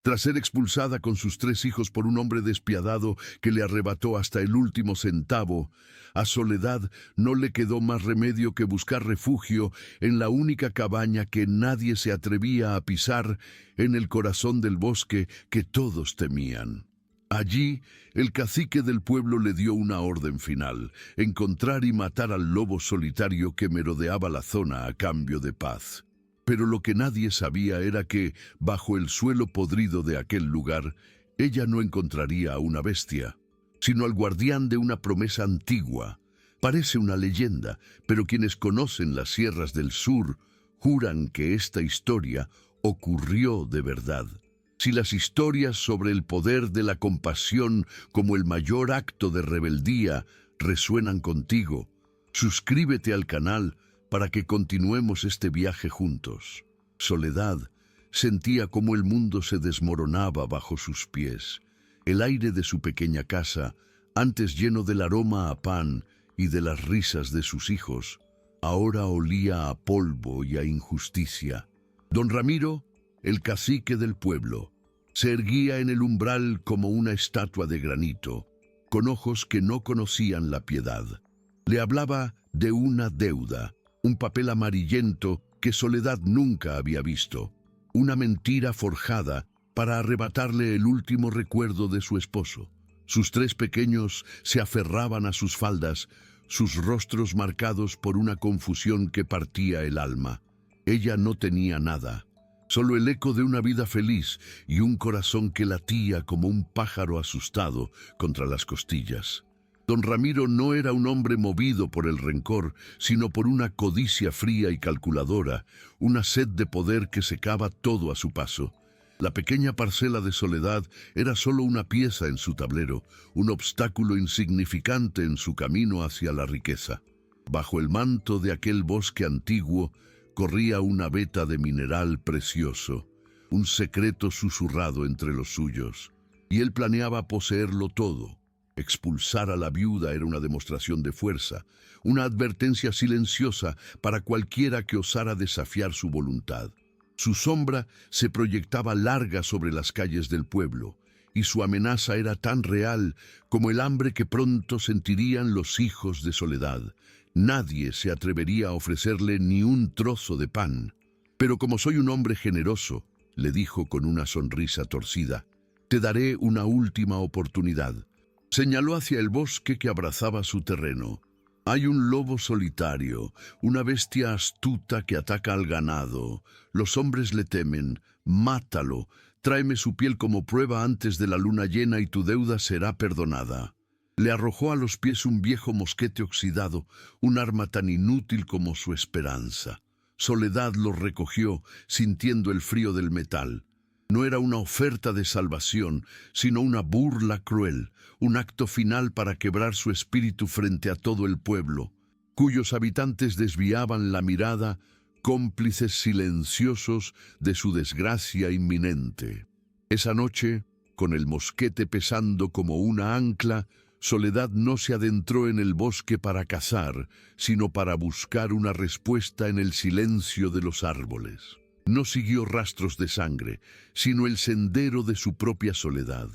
Tras ser expulsada con sus 3 hijos por un hombre despiadado que le arrebató hasta el último centavo, a Soledad no le quedó más remedio que buscar refugio en la única cabaña que nadie se atrevía a pisar en el corazón del bosque que todos temían. Allí, el cacique del pueblo le dio una orden final: encontrar y matar al lobo solitario que merodeaba la zona a cambio de paz. Pero lo que nadie sabía era que, bajo el suelo podrido de aquel lugar, ella no encontraría a una bestia, sino al guardián de una promesa antigua. Parece una leyenda, pero quienes conocen las sierras del sur juran que esta historia ocurrió de verdad. Si las historias sobre el poder de la compasión como el mayor acto de rebeldía resuenan contigo, suscríbete al canal para que continuemos este viaje juntos. Soledad sentía cómo el mundo se desmoronaba bajo sus pies. El aire de su pequeña casa, antes lleno del aroma a pan y de las risas de sus hijos, ahora olía a polvo y a injusticia. Don Ramiro, el cacique del pueblo, se erguía en el umbral como una estatua de granito, con ojos que no conocían la piedad. Le hablaba de una deuda, un papel amarillento que Soledad nunca había visto, una mentira forjada para arrebatarle el último recuerdo de su esposo. Sus 3 pequeños se aferraban a sus faldas, sus rostros marcados por una confusión que partía el alma. Ella no tenía nada, solo el eco de una vida feliz y un corazón que latía como un pájaro asustado contra las costillas. Don Ramiro no era un hombre movido por el rencor, sino por una codicia fría y calculadora, una sed de poder que secaba todo a su paso. La pequeña parcela de Soledad era solo una pieza en su tablero, un obstáculo insignificante en su camino hacia la riqueza. Bajo el manto de aquel bosque antiguo corría una veta de mineral precioso, un secreto susurrado entre los suyos, y él planeaba poseerlo todo. Expulsar a la viuda era una demostración de fuerza, una advertencia silenciosa para cualquiera que osara desafiar su voluntad. Su sombra se proyectaba larga sobre las calles del pueblo, y su amenaza era tan real como el hambre que pronto sentirían los hijos de Soledad. Nadie se atrevería a ofrecerle ni un trozo de pan. Pero como soy un hombre generoso, le dijo con una sonrisa torcida, te daré una última oportunidad. Señaló hacia el bosque que abrazaba su terreno. Hay un lobo solitario, una bestia astuta que ataca al ganado. Los hombres le temen. Mátalo. Tráeme su piel como prueba antes de la luna llena y tu deuda será perdonada. Le arrojó a los pies un viejo mosquete oxidado, un arma tan inútil como su esperanza. Soledad lo recogió, sintiendo el frío del metal. No era una oferta de salvación, sino una burla cruel, un acto final para quebrar su espíritu frente a todo el pueblo, cuyos habitantes desviaban la mirada, cómplices silenciosos de su desgracia inminente. Esa noche, con el mosquete pesando como una ancla, Soledad no se adentró en el bosque para cazar, sino para buscar una respuesta en el silencio de los árboles. No siguió rastros de sangre, sino el sendero de su propia soledad.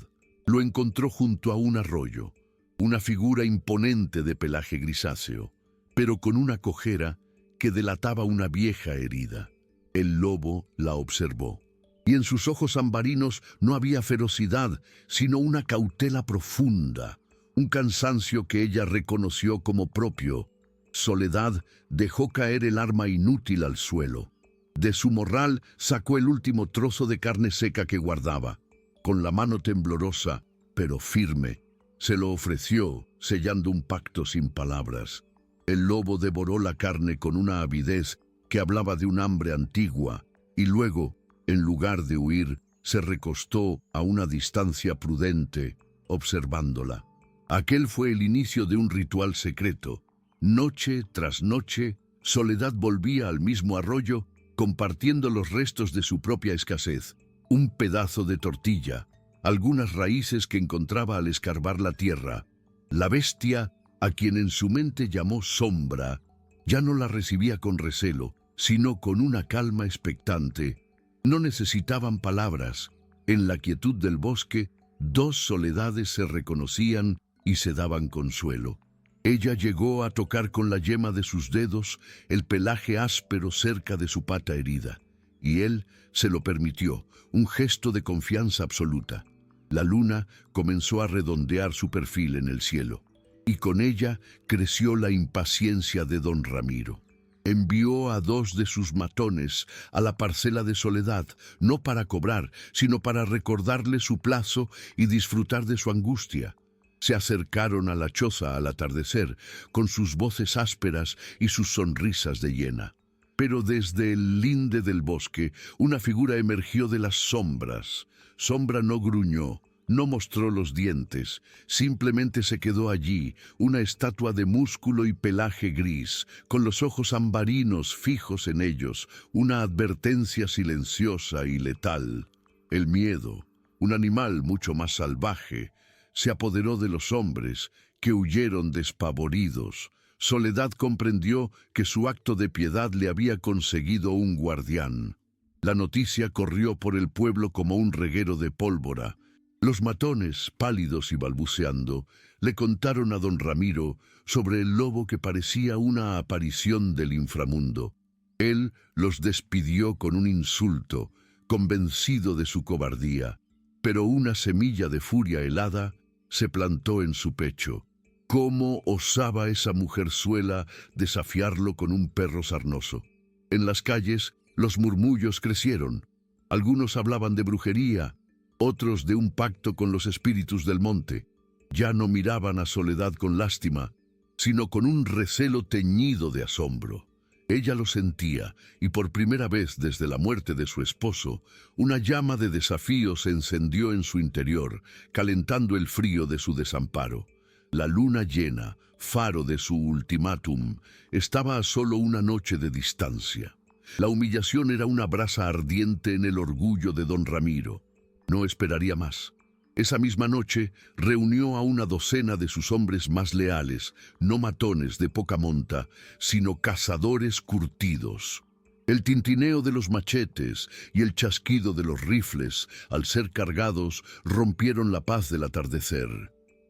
Lo encontró junto a un arroyo, una figura imponente de pelaje grisáceo, pero con una cojera que delataba una vieja herida. El lobo la observó, y en sus ojos ambarinos no había ferocidad, sino una cautela profunda, un cansancio que ella reconoció como propio. Soledad dejó caer el arma inútil al suelo. De su morral sacó el último trozo de carne seca que guardaba. Con la mano temblorosa, pero firme, se lo ofreció, sellando un pacto sin palabras. El lobo devoró la carne con una avidez que hablaba de un hambre antigua, y luego, en lugar de huir, se recostó a una distancia prudente, observándola. Aquel fue el inicio de un ritual secreto. Noche tras noche, Soledad volvía al mismo arroyo, compartiendo los restos de su propia escasez, un pedazo de tortilla, algunas raíces que encontraba al escarbar la tierra. La bestia, a quien en su mente llamó sombra, ya no la recibía con recelo, sino con una calma expectante. No necesitaban palabras, En la quietud del bosque, dos soledades se reconocían y se daban consuelo. Ella llegó a tocar con la yema de sus dedos el pelaje áspero cerca de su pata herida, y él se lo permitió, un gesto de confianza absoluta. La luna comenzó a redondear su perfil en el cielo, y con ella creció la impaciencia de don Ramiro. Envió a dos de sus matones a la parcela de Soledad, no para cobrar, sino para recordarle su plazo y disfrutar de su angustia. Se acercaron a la choza al atardecer, con sus voces ásperas y sus sonrisas de hiena. Pero desde el linde del bosque, una figura emergió de las sombras. Sombra no gruñó, no mostró los dientes, simplemente se quedó allí, una estatua de músculo y pelaje gris, con los ojos ambarinos fijos en ellos, una advertencia silenciosa y letal. El miedo, un animal mucho más salvaje, se apoderó de los hombres, que huyeron despavoridos. Soledad comprendió que su acto de piedad le había conseguido un guardián. La noticia corrió por el pueblo como un reguero de pólvora. Los matones, pálidos y balbuceando, le contaron a don Ramiro sobre el lobo que parecía una aparición del inframundo. Él los despidió con un insulto, convencido de su cobardía, pero una semilla de furia helada se plantó en su pecho. ¿Cómo osaba esa mujerzuela desafiarlo con un perro sarnoso? En las calles, los murmullos crecieron. Algunos hablaban de brujería, otros de un pacto con los espíritus del monte. Ya no miraban a Soledad con lástima, sino con un recelo teñido de asombro. Ella lo sentía, y por primera vez desde la muerte de su esposo, una llama de desafío se encendió en su interior, calentando el frío de su desamparo. La luna llena, faro de su ultimátum, estaba a solo una noche de distancia. La humillación era una brasa ardiente en el orgullo de don Ramiro. No esperaría más. Esa misma noche reunió a una docena de sus hombres más leales, no matones de poca monta, sino cazadores curtidos. El tintineo de los machetes y el chasquido de los rifles, al ser cargados, rompieron la paz del atardecer.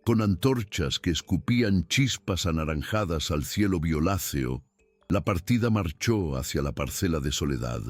Con antorchas que escupían chispas anaranjadas al cielo violáceo, la partida marchó hacia la parcela de Soledad.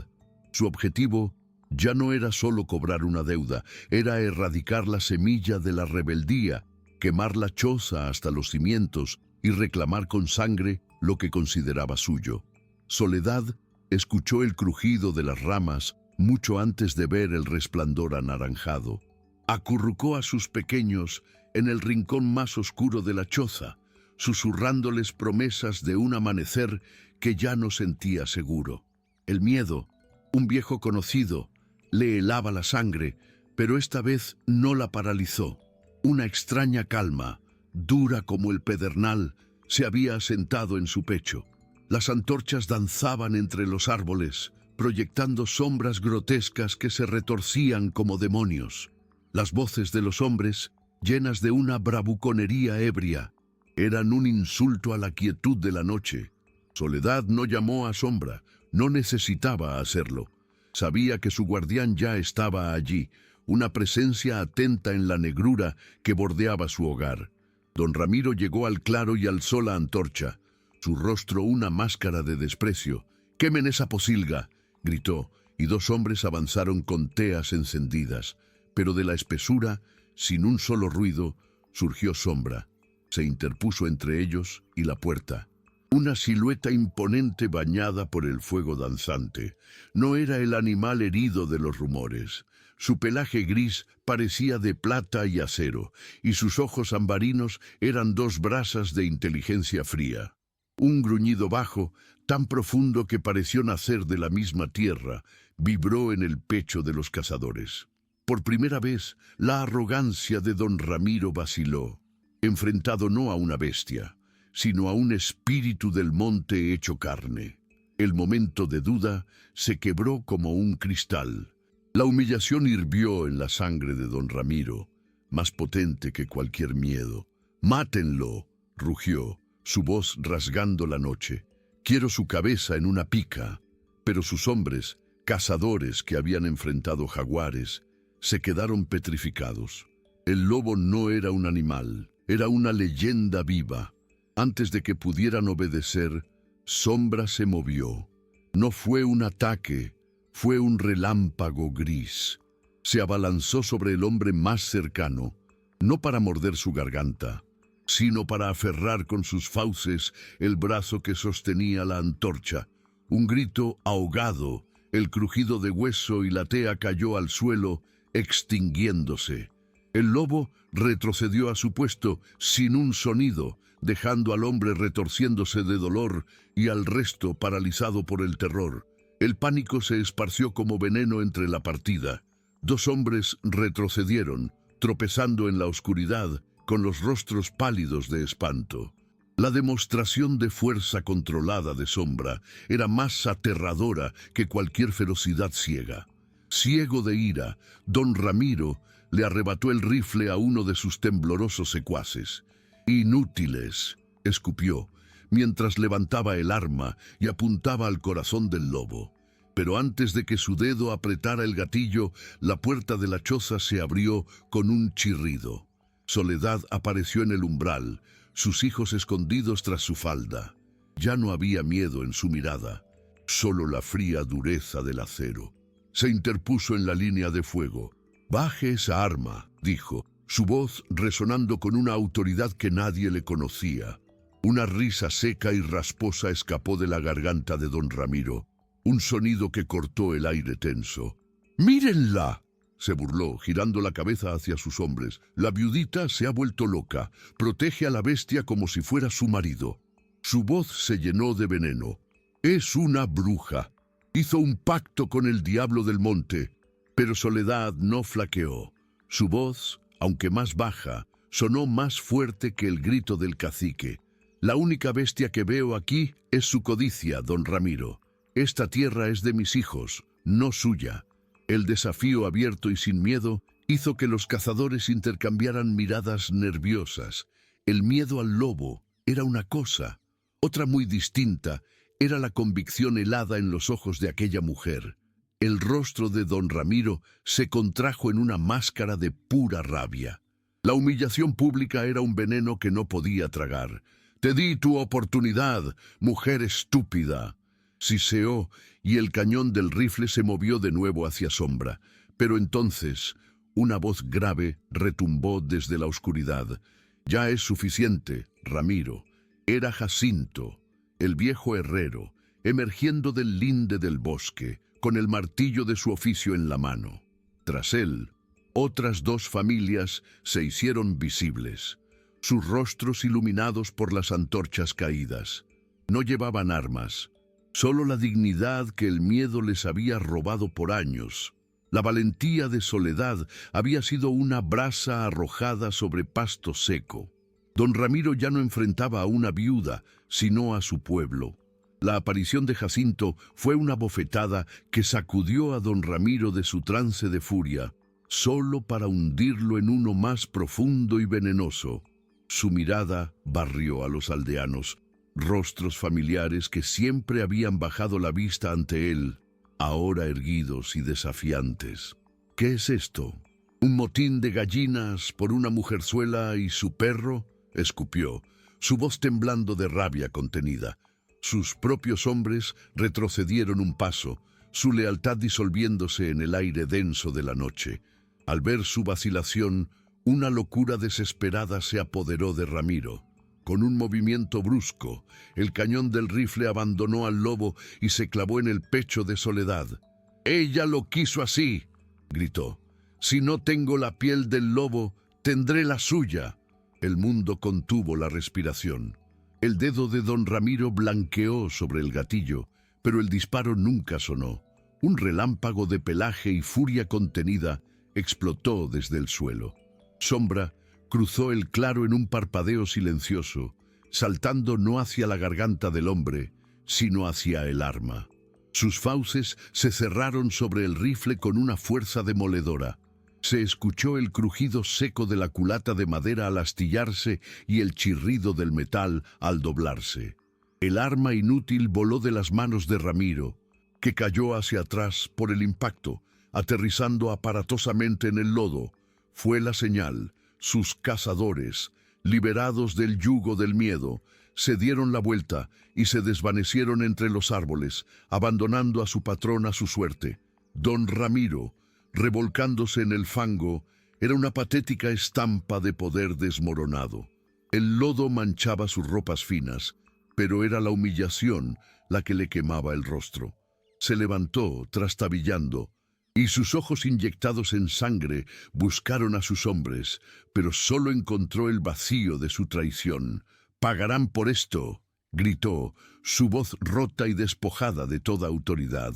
Su objetivo ya no era solo cobrar una deuda, era erradicar la semilla de la rebeldía, quemar la choza hasta los cimientos y reclamar con sangre lo que consideraba suyo. Soledad escuchó el crujido de las ramas mucho antes de ver el resplandor anaranjado. Acurrucó a sus pequeños en el rincón más oscuro de la choza, susurrándoles promesas de un amanecer que ya no sentía seguro. El miedo, un viejo conocido, le helaba la sangre, pero esta vez no la paralizó. Una extraña calma, dura como el pedernal, se había asentado en su pecho. Las antorchas danzaban entre los árboles, proyectando sombras grotescas que se retorcían como demonios. Las voces de los hombres, llenas de una bravuconería ebria, eran un insulto a la quietud de la noche. Soledad no llamó a Sombra, no necesitaba hacerlo. Sabía que su guardián ya estaba allí, una presencia atenta en la negrura que bordeaba su hogar. Don Ramiro llegó al claro y alzó la antorcha, su rostro una máscara de desprecio. «¡Quemen esa posilga!», gritó, y dos hombres avanzaron con teas encendidas. Pero de la espesura, sin un solo ruido, surgió Sombra. Se interpuso entre ellos y la puerta. Una silueta imponente bañada por el fuego danzante. No era el animal herido de los rumores. Su pelaje gris parecía de plata y acero, y sus ojos ambarinos eran dos brasas de inteligencia fría. Un gruñido bajo, tan profundo que pareció nacer de la misma tierra, vibró en el pecho de los cazadores. Por primera vez, la arrogancia de don Ramiro vaciló, enfrentado no a una bestia, sino a un espíritu del monte hecho carne. El momento de duda se quebró como un cristal. La humillación hirvió en la sangre de don Ramiro, más potente que cualquier miedo. «¡Mátenlo!», rugió, su voz rasgando la noche. «Quiero su cabeza en una pica». Pero sus hombres, cazadores que habían enfrentado jaguares, se quedaron petrificados. El lobo no era un animal, era una leyenda viva. Antes de que pudieran obedecer, Sombra se movió. No fue un ataque, fue un relámpago gris. Se abalanzó sobre el hombre más cercano, no para morder su garganta, sino para aferrar con sus fauces el brazo que sostenía la antorcha. Un grito ahogado, el crujido de hueso y la tea cayó al suelo, extinguiéndose. El lobo retrocedió a su puesto sin un sonido, dejando al hombre retorciéndose de dolor y al resto paralizado por el terror. El pánico se esparció como veneno entre la partida. 2 hombres retrocedieron, tropezando en la oscuridad, con los rostros pálidos de espanto. La demostración de fuerza controlada de Sombra era más aterradora que cualquier ferocidad ciega. Ciego de ira, don Ramiro le arrebató el rifle a uno de sus temblorosos secuaces. «Inútiles», escupió, mientras levantaba el arma y apuntaba al corazón del lobo. Pero antes de que su dedo apretara el gatillo, la puerta de la choza se abrió con un chirrido. Soledad apareció en el umbral, sus hijos escondidos tras su falda. Ya no había miedo en su mirada, solo la fría dureza del acero. Se interpuso en la línea de fuego. «Baje esa arma», dijo, su voz resonando con una autoridad que nadie le conocía. Una risa seca y rasposa escapó de la garganta de don Ramiro, un sonido que cortó el aire tenso. «¡Mírenla!», se burló, girando la cabeza hacia sus hombres. «La viudita se ha vuelto loca, protege a la bestia como si fuera su marido». Su voz se llenó de veneno. «Es una bruja. Hizo un pacto con el diablo del monte». Pero Soledad no flaqueó. Su voz, aunque más baja, sonó más fuerte que el grito del cacique. «La única bestia que veo aquí es su codicia, don Ramiro. Esta tierra es de mis hijos, no suya». El desafío abierto y sin miedo hizo que los cazadores intercambiaran miradas nerviosas. El miedo al lobo era una cosa, otra muy distinta era la convicción helada en los ojos de aquella mujer. El rostro de don Ramiro se contrajo en una máscara de pura rabia. La humillación pública era un veneno que no podía tragar. «Te di tu oportunidad, mujer estúpida», siseó, y el cañón del rifle se movió de nuevo hacia Sombra. Pero entonces, una voz grave retumbó desde la oscuridad. «Ya es suficiente, Ramiro». Era Jacinto, el viejo herrero, emergiendo del linde del bosque, con el martillo de su oficio en la mano. Tras él, otras 2 familias se hicieron visibles, sus rostros iluminados por las antorchas caídas. No llevaban armas, solo la dignidad que el miedo les había robado por años. La valentía de Soledad había sido una brasa arrojada sobre pasto seco. Don Ramiro ya no enfrentaba a una viuda, sino a su pueblo. La aparición de Jacinto fue una bofetada que sacudió a don Ramiro de su trance de furia, solo para hundirlo en uno más profundo y venenoso. Su mirada barrió a los aldeanos, rostros familiares que siempre habían bajado la vista ante él, ahora erguidos y desafiantes. «¿Qué es esto? ¿Un motín de gallinas por una mujerzuela y su perro?», escupió, su voz temblando de rabia contenida. Sus propios hombres retrocedieron un paso, su lealtad disolviéndose en el aire denso de la noche. Al ver su vacilación, una locura desesperada se apoderó de Ramiro. Con un movimiento brusco, el cañón del rifle abandonó al lobo y se clavó en el pecho de Soledad. «Ella lo quiso así», gritó. «Si no tengo la piel del lobo, tendré la suya». El mundo contuvo la respiración. El dedo de don Ramiro blanqueó sobre el gatillo, pero el disparo nunca sonó. Un relámpago de pelaje y furia contenida explotó desde el suelo. Sombra cruzó el claro en un parpadeo silencioso, saltando no hacia la garganta del hombre, sino hacia el arma. Sus fauces se cerraron sobre el rifle con una fuerza demoledora. Se escuchó el crujido seco de la culata de madera al astillarse y el chirrido del metal al doblarse. El arma inútil voló de las manos de Ramiro, que cayó hacia atrás por el impacto, aterrizando aparatosamente en el lodo. Fue la señal. Sus cazadores, liberados del yugo del miedo, se dieron la vuelta y se desvanecieron entre los árboles, abandonando a su patrón a su suerte. Don Ramiro, revolcándose en el fango, era una patética estampa de poder desmoronado. El lodo manchaba sus ropas finas, pero era la humillación la que le quemaba el rostro. Se levantó, trastabillando, y sus ojos inyectados en sangre buscaron a sus hombres, pero solo encontró el vacío de su traición. «Pagarán por esto», gritó, su voz rota y despojada de toda autoridad.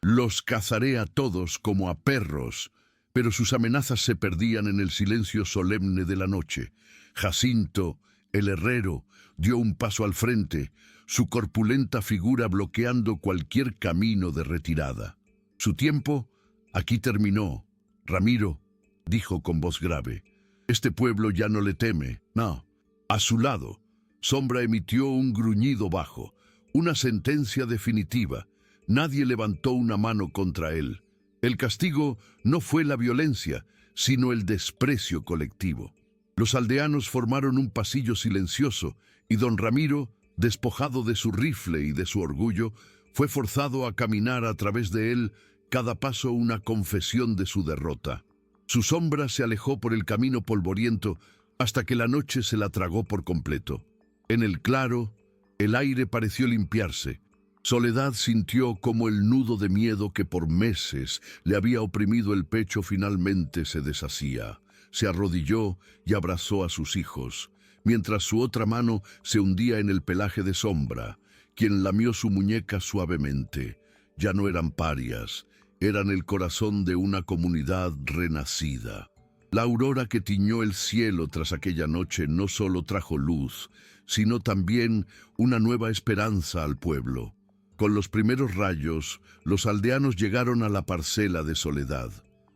«Los cazaré a todos como a perros». Pero sus amenazas se perdían en el silencio solemne de la noche. Jacinto, el herrero, dio un paso al frente, su corpulenta figura bloqueando cualquier camino de retirada. Su tiempo aquí terminó. «Ramiro», dijo con voz grave, «este pueblo ya no le teme». No. A su lado, Sombra emitió un gruñido bajo, una sentencia definitiva. Nadie levantó una mano contra él. El castigo no fue la violencia, sino el desprecio colectivo. Los aldeanos formaron un pasillo silencioso y don Ramiro, despojado de su rifle y de su orgullo, fue forzado a caminar a través de él, cada paso una confesión de su derrota. Su sombra se alejó por el camino polvoriento hasta que la noche se la tragó por completo. En el claro, el aire pareció limpiarse. Soledad sintió como el nudo de miedo que por meses le había oprimido el pecho finalmente se deshacía. Se arrodilló y abrazó a sus hijos, mientras su otra mano se hundía en el pelaje de Sombra, quien lamió su muñeca suavemente. Ya no eran parias, eran el corazón de una comunidad renacida. La aurora que tiñó el cielo tras aquella noche no solo trajo luz, sino también una nueva esperanza al pueblo. Con los primeros rayos, los aldeanos llegaron a la parcela de Soledad.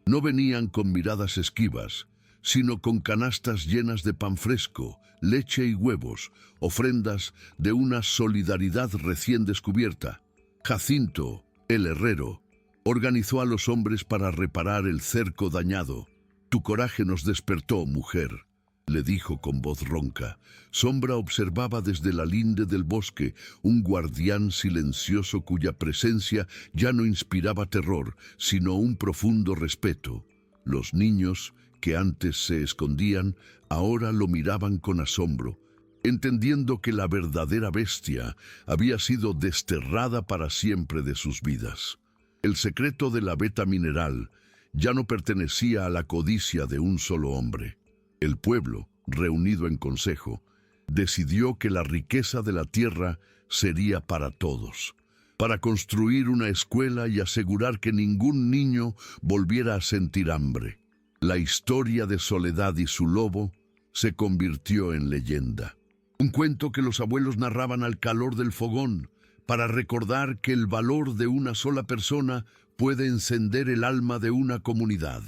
No venían con miradas esquivas, sino con canastas llenas de pan fresco, leche y huevos, ofrendas de una solidaridad recién descubierta. Jacinto, el herrero, organizó a los hombres para reparar el cerco dañado. «Tu coraje nos despertó, mujer», le dijo con voz ronca. Sombra observaba desde la linde del bosque un guardián silencioso cuya presencia ya no inspiraba terror, sino un profundo respeto. Los niños, que antes se escondían, ahora lo miraban con asombro, entendiendo que la verdadera bestia había sido desterrada para siempre de sus vidas. El secreto de la veta mineral ya no pertenecía a la codicia de un solo hombre. El pueblo, reunido en consejo, decidió que la riqueza de la tierra sería para todos, para construir una escuela y asegurar que ningún niño volviera a sentir hambre. La historia de Soledad y su lobo se convirtió en leyenda. Un cuento que los abuelos narraban al calor del fogón, para recordar que el valor de una sola persona puede encender el alma de una comunidad.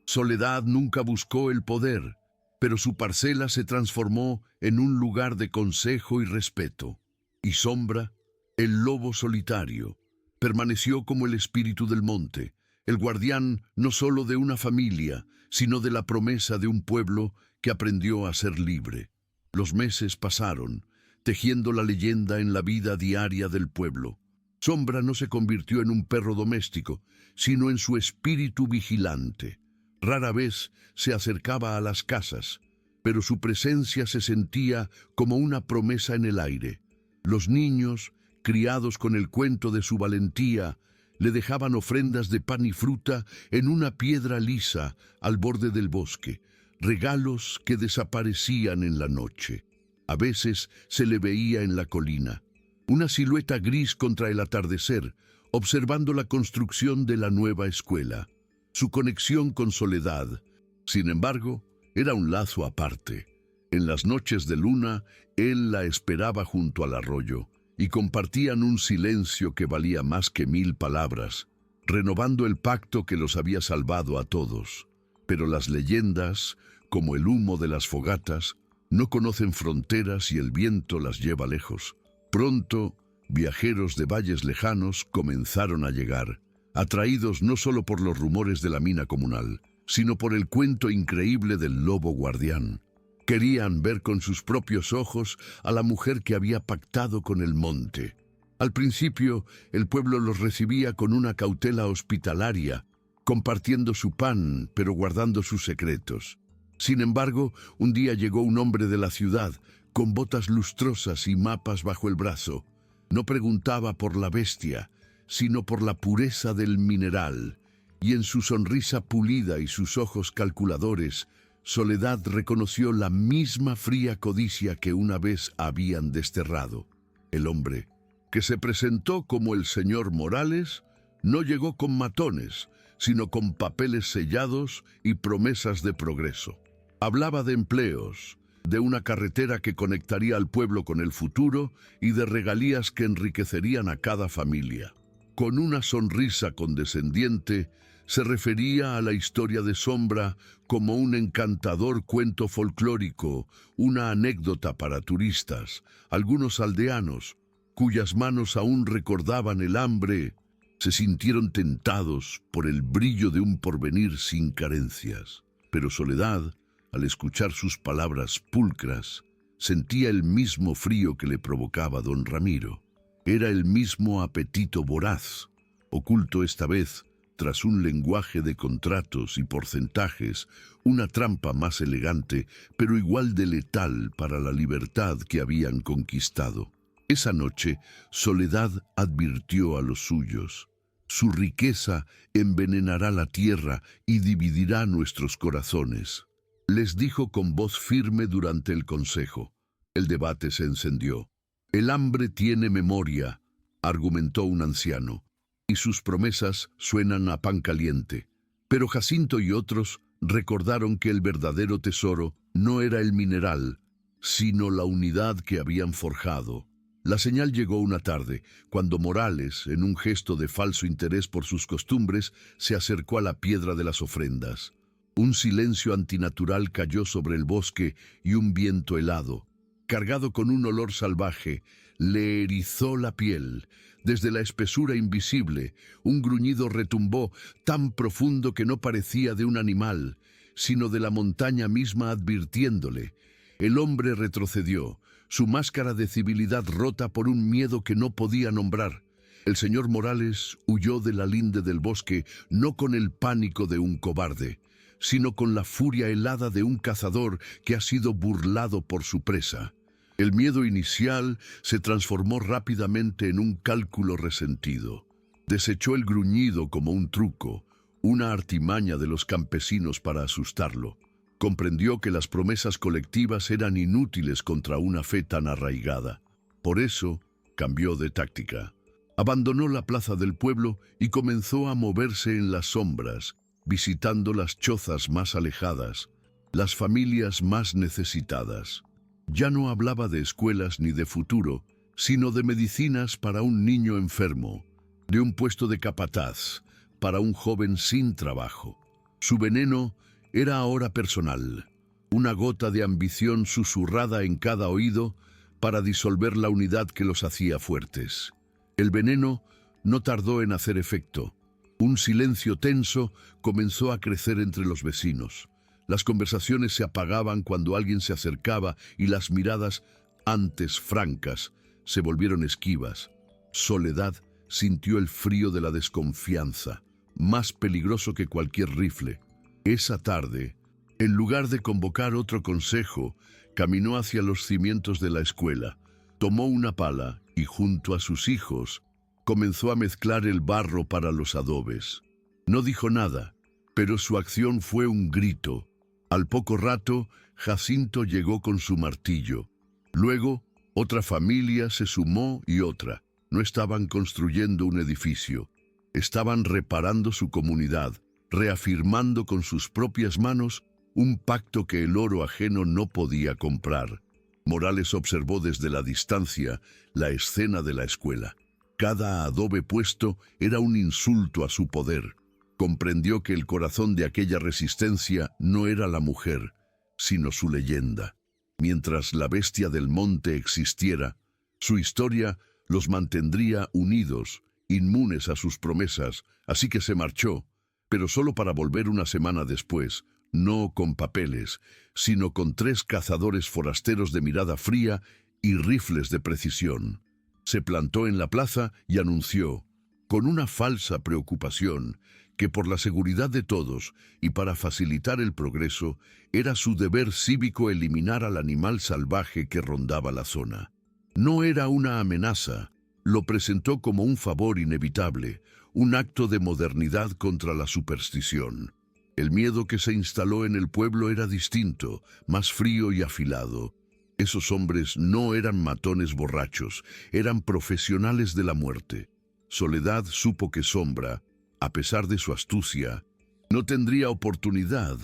Soledad nunca buscó el poder, pero su parcela se transformó en un lugar de consejo y respeto. Y Sombra, el lobo solitario, permaneció como el espíritu del monte, el guardián no solo de una familia, sino de la promesa de un pueblo que aprendió a ser libre. Los meses pasaron, tejiendo la leyenda en la vida diaria del pueblo. Sombra no se convirtió en un perro doméstico, sino en su espíritu vigilante. Rara vez se acercaba a las casas, pero su presencia se sentía como una promesa en el aire. Los niños, criados con el cuento de su valentía, le dejaban ofrendas de pan y fruta en una piedra lisa al borde del bosque, regalos que desaparecían en la noche. A veces se le veía en la colina, una silueta gris contra el atardecer, observando la construcción de la nueva escuela. Su conexión con Soledad, sin embargo, era un lazo aparte. En las noches de luna, él la esperaba junto al arroyo, y compartían un silencio que valía más que 1000 palabras, renovando el pacto que los había salvado a todos. Pero las leyendas, como el humo de las fogatas, no conocen fronteras y el viento las lleva lejos. Pronto, viajeros de valles lejanos comenzaron a llegar. atraídos no solo por los rumores de la mina comunal, sino por el cuento increíble del lobo guardián. Querían ver con sus propios ojos a la mujer que había pactado con el monte. Al principio, el pueblo los recibía con una cautela hospitalaria, compartiendo su pan, pero guardando sus secretos. Sin embargo, un día llegó un hombre de la ciudad, con botas lustrosas y mapas bajo el brazo. No preguntaba por la bestia, sino por la pureza del mineral, y en su sonrisa pulida y sus ojos calculadores, Soledad reconoció la misma fría codicia que una vez habían desterrado. El hombre, que se presentó como el señor Morales, no llegó con matones, sino con papeles sellados y promesas de progreso. Hablaba de empleos, de una carretera que conectaría al pueblo con el futuro y de regalías que enriquecerían a cada familia. Con una sonrisa condescendiente, se refería a la historia de Sombra como un encantador cuento folclórico, una anécdota para turistas. Algunos aldeanos, cuyas manos aún recordaban el hambre, se sintieron tentados por el brillo de un porvenir sin carencias. Pero Soledad, al escuchar sus palabras pulcras, sentía el mismo frío que le provocaba don Ramiro. Era el mismo apetito voraz, oculto esta vez tras un lenguaje de contratos y porcentajes, una trampa más elegante, pero igual de letal para la libertad que habían conquistado. Esa noche, Soledad advirtió a los suyos: su riqueza envenenará la tierra y dividirá nuestros corazones. Les dijo con voz firme durante el consejo. El debate se encendió. El hambre tiene memoria, argumentó un anciano, y sus promesas suenan a pan caliente. Pero Jacinto y otros recordaron que el verdadero tesoro no era el mineral, sino la unidad que habían forjado. La señal llegó una tarde, cuando Morales, en un gesto de falso interés por sus costumbres, se acercó a la piedra de las ofrendas. Un silencio antinatural cayó sobre el bosque y un viento helado, cargado con un olor salvaje, le erizó la piel. Desde la espesura invisible, un gruñido retumbó tan profundo que no parecía de un animal, sino de la montaña misma advirtiéndole. El hombre retrocedió, su máscara de civilidad rota por un miedo que no podía nombrar. El señor Morales huyó de la linde del bosque no con el pánico de un cobarde, sino con la furia helada de un cazador que ha sido burlado por su presa. El miedo inicial se transformó rápidamente en un cálculo resentido. Desechó el gruñido como un truco, una artimaña de los campesinos para asustarlo. Comprendió que las promesas colectivas eran inútiles contra una fe tan arraigada. Por eso, cambió de táctica. Abandonó la plaza del pueblo y comenzó a moverse en las sombras, visitando las chozas más alejadas, las familias más necesitadas. Ya no hablaba de escuelas ni de futuro, sino de medicinas para un niño enfermo, de un puesto de capataz para un joven sin trabajo. Su veneno era ahora personal, una gota de ambición susurrada en cada oído para disolver la unidad que los hacía fuertes. El veneno no tardó en hacer efecto. Un silencio tenso comenzó a crecer entre los vecinos. Las conversaciones se apagaban cuando alguien se acercaba y las miradas, antes francas, se volvieron esquivas. Soledad sintió el frío de la desconfianza, más peligroso que cualquier rifle. Esa tarde, en lugar de convocar otro consejo, caminó hacia los cimientos de la escuela, tomó una pala y junto a sus hijos comenzó a mezclar el barro para los adobes. No dijo nada, pero su acción fue un grito. Al poco rato, Jacinto llegó con su martillo. Luego, otra familia se sumó y otra. No estaban construyendo un edificio. Estaban reparando su comunidad, reafirmando con sus propias manos un pacto que el oro ajeno no podía comprar. Morales observó desde la distancia la escena de la escuela. Cada adobe puesto era un insulto a su poder. Comprendió que el corazón de aquella resistencia no era la mujer, sino su leyenda. Mientras la bestia del monte existiera, su historia los mantendría unidos inmunes a sus promesas, así que se marchó, pero solo para volver una semana después, no con papeles, sino con 3 cazadores forasteros de mirada fría y rifles de precisión. Se plantó en la plaza y anunció, con una falsa preocupación, que por la seguridad de todos y para facilitar el progreso, era su deber cívico eliminar al animal salvaje que rondaba la zona. No era una amenaza, lo presentó como un favor inevitable, un acto de modernidad contra la superstición. El miedo que se instaló en el pueblo era distinto, más frío y afilado. Esos hombres no eran matones borrachos, eran profesionales de la muerte. Soledad supo que Sombra, a pesar de su astucia, no tendría oportunidad.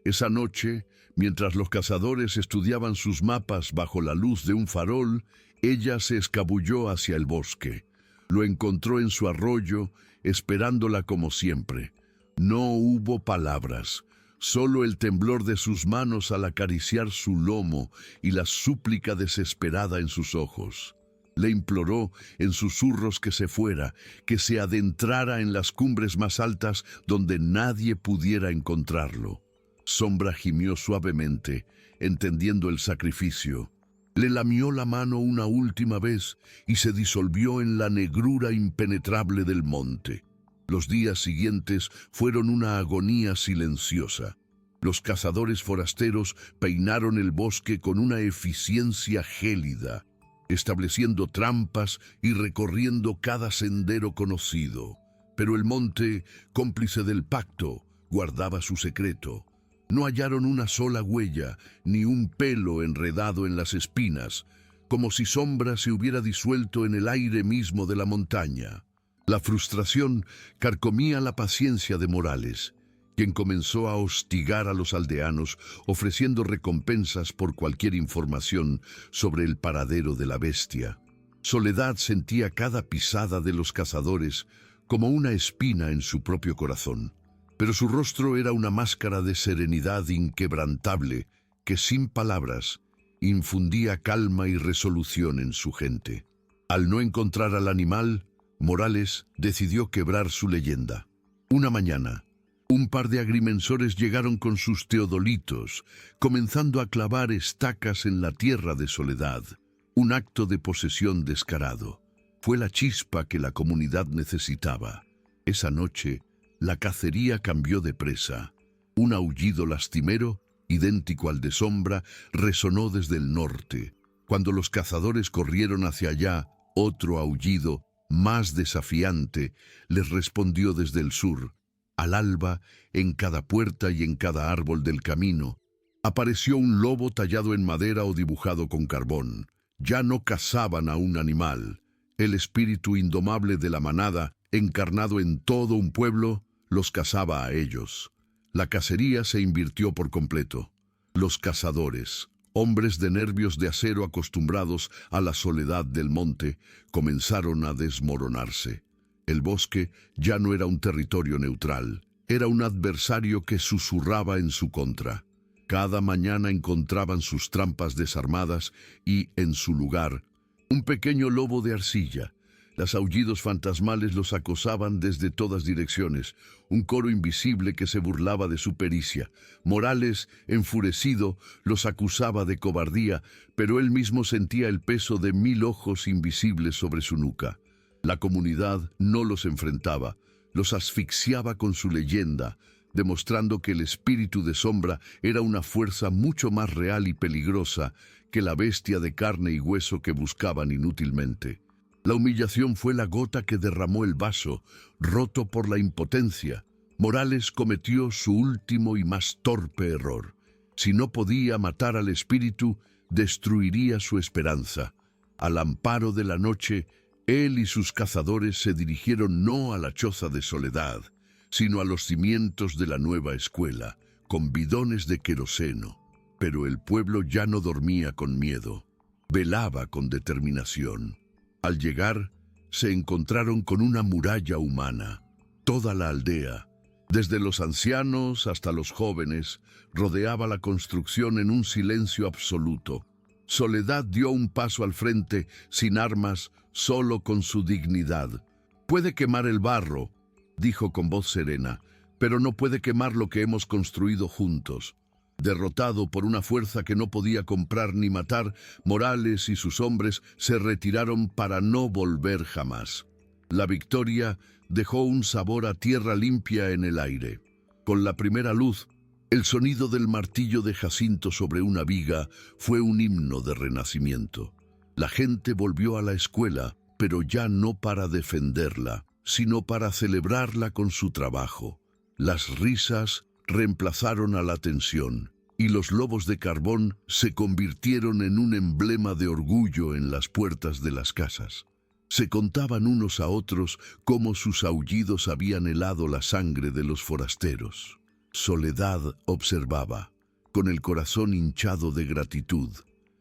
Esa noche, mientras los cazadores estudiaban sus mapas bajo la luz de un farol, ella se escabulló hacia el bosque. Lo encontró en su arroyo, esperándola como siempre. No hubo palabras, solo el temblor de sus manos al acariciar su lomo y la súplica desesperada en sus ojos. Le imploró en susurros que se fuera, que se adentrara en las cumbres más altas donde nadie pudiera encontrarlo. Sombra gimió suavemente, entendiendo el sacrificio. Le lamió la mano una última vez y se disolvió en la negrura impenetrable del monte. Los días siguientes fueron una agonía silenciosa. Los cazadores forasteros peinaron el bosque con una eficiencia gélida, estableciendo trampas y recorriendo cada sendero conocido. Pero el monte, cómplice del pacto, guardaba su secreto. No hallaron una sola huella, ni un pelo enredado en las espinas, como si Sombra se hubiera disuelto en el aire mismo de la montaña. La frustración carcomía la paciencia de Morales, quien comenzó a hostigar a los aldeanos, ofreciendo recompensas por cualquier información sobre el paradero de la bestia. Soledad sentía cada pisada de los cazadores como una espina en su propio corazón, pero su rostro era una máscara de serenidad inquebrantable que, sin palabras, infundía calma y resolución en su gente. Al no encontrar al animal, Morales decidió quebrar su leyenda. Una mañana, un par de agrimensores llegaron con sus teodolitos, comenzando a clavar estacas en la tierra de Soledad, un acto de posesión descarado. Fue la chispa que la comunidad necesitaba. Esa noche, la cacería cambió de presa. Un aullido lastimero, idéntico al de Sombra, resonó desde el norte. Cuando los cazadores corrieron hacia allá, otro aullido, más desafiante, les respondió desde el sur. Al alba, en cada puerta y en cada árbol del camino, apareció un lobo tallado en madera o dibujado con carbón. Ya no cazaban a un animal. El espíritu indomable de la manada, encarnado en todo un pueblo, los cazaba a ellos. La cacería se invirtió por completo. Los cazadores, hombres de nervios de acero acostumbrados a la soledad del monte, comenzaron a desmoronarse. El bosque ya no era un territorio neutral, era un adversario que susurraba en su contra. Cada mañana encontraban sus trampas desarmadas y, en su lugar, un pequeño lobo de arcilla. Los aullidos fantasmales los acosaban desde todas direcciones, un coro invisible que se burlaba de su pericia. Morales, enfurecido, los acusaba de cobardía, pero él mismo sentía el peso de 1000 ojos invisibles sobre su nuca. La comunidad no los enfrentaba, los asfixiaba con su leyenda, demostrando que el espíritu de Sombra era una fuerza mucho más real y peligrosa que la bestia de carne y hueso que buscaban inútilmente. La humillación fue la gota que derramó el vaso, roto por la impotencia. Morales cometió su último y más torpe error. Si no podía matar al espíritu, destruiría su esperanza. Al amparo de la noche, él y sus cazadores se dirigieron no a la choza de Soledad, sino a los cimientos de la nueva escuela, con bidones de queroseno. Pero el pueblo ya no dormía con miedo, velaba con determinación. Al llegar, se encontraron con una muralla humana. Toda la aldea, desde los ancianos hasta los jóvenes, rodeaba la construcción en un silencio absoluto. Soledad dio un paso al frente, sin armas, solo con su dignidad. Puede quemar el barro, dijo con voz serena, pero no puede quemar lo que hemos construido juntos. Derrotado por una fuerza que no podía comprar ni matar, Morales y sus hombres se retiraron para no volver jamás. La victoria dejó un sabor a tierra limpia en el aire. Con la primera luz, el sonido del martillo de Jacinto sobre una viga fue un himno de renacimiento. La gente volvió a la escuela, pero ya no para defenderla, sino para celebrarla con su trabajo. Las risas reemplazaron a la tensión, y los lobos de carbón se convirtieron en un emblema de orgullo en las puertas de las casas. Se contaban unos a otros cómo sus aullidos habían helado la sangre de los forasteros. Soledad observaba, con el corazón hinchado de gratitud,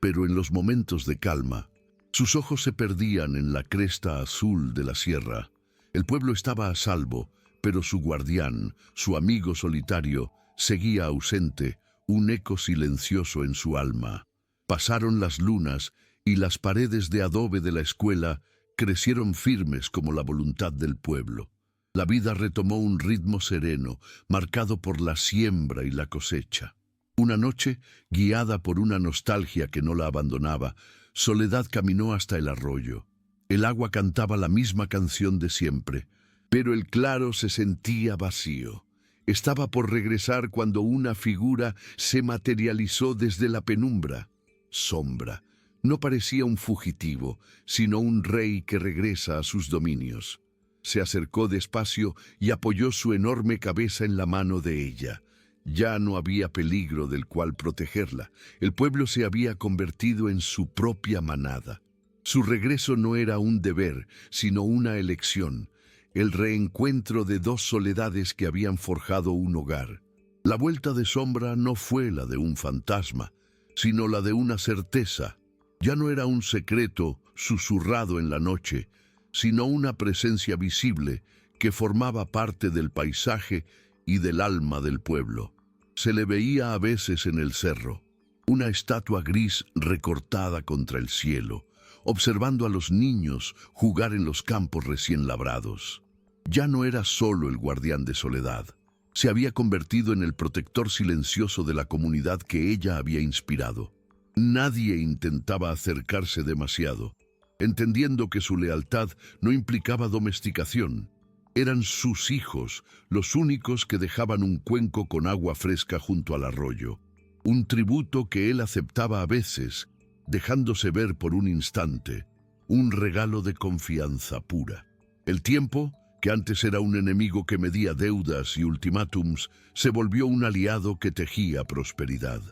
pero en los momentos de calma, sus ojos se perdían en la cresta azul de la sierra. El pueblo estaba a salvo, pero su guardián, su amigo solitario, seguía ausente, un eco silencioso en su alma. Pasaron las lunas y las paredes de adobe de la escuela crecieron firmes como la voluntad del pueblo. La vida retomó un ritmo sereno, marcado por la siembra y la cosecha. Una noche, guiada por una nostalgia que no la abandonaba, Soledad caminó hasta el arroyo. El agua cantaba la misma canción de siempre, pero el claro se sentía vacío. Estaba por regresar cuando una figura se materializó desde la penumbra. Sombra. No parecía un fugitivo, sino un rey que regresa a sus dominios. Se acercó despacio y apoyó su enorme cabeza en la mano de ella. Ya no había peligro del cual protegerla. El pueblo se había convertido en su propia manada. Su regreso no era un deber, sino una elección. El reencuentro de dos soledades que habían forjado un hogar. La vuelta de Sombra no fue la de un fantasma, sino la de una certeza. Ya no era un secreto susurrado en la noche, sino una presencia visible que formaba parte del paisaje y del alma del pueblo. Se le veía a veces en el cerro, una estatua gris recortada contra el cielo, observando a los niños jugar en los campos recién labrados. Ya no era solo el guardián de Soledad. Se había convertido en el protector silencioso de la comunidad que ella había inspirado. Nadie intentaba acercarse demasiado, entendiendo que su lealtad no implicaba domesticación. Eran sus hijos los únicos que dejaban un cuenco con agua fresca junto al arroyo, un tributo que él aceptaba a veces, dejándose ver por un instante, un regalo de confianza pura. El tiempo, que antes era un enemigo que medía deudas y ultimátums, se volvió un aliado que tejía prosperidad.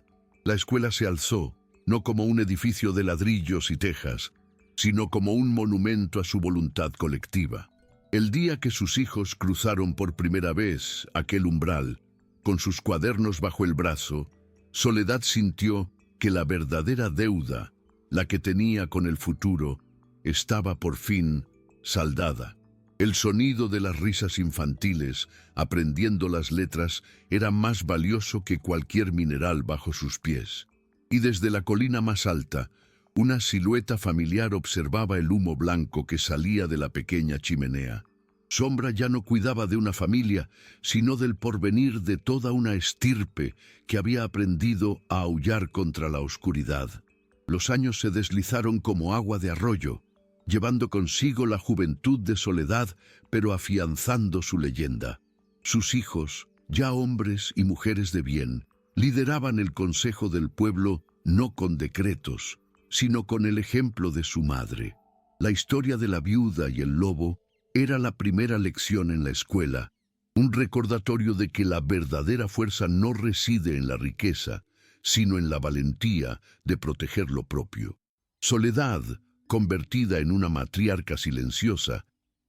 La escuela se alzó, no como un edificio de ladrillos y tejas, sino como un monumento a su voluntad colectiva. El día que sus hijos cruzaron por primera vez aquel umbral, con sus cuadernos bajo el brazo, Soledad sintió que la verdadera deuda, la que tenía con el futuro, estaba por fin saldada. El sonido de las risas infantiles, aprendiendo las letras, era más valioso que cualquier mineral bajo sus pies. Y desde la colina más alta, una silueta familiar observaba el humo blanco que salía de la pequeña chimenea. Sombra ya no cuidaba de una familia, sino del porvenir de toda una estirpe que había aprendido a aullar contra la oscuridad. Los años se deslizaron como agua de arroyo, llevando consigo la juventud de Soledad, pero afianzando su leyenda. Sus hijos, ya hombres y mujeres de bien, lideraban el consejo del pueblo no con decretos, sino con el ejemplo de su madre. La historia de la viuda y el lobo era la primera lección en la escuela, un recordatorio de que la verdadera fuerza no reside en la riqueza, sino en la valentía de proteger lo propio. Soledad, convertida en una matriarca silenciosa,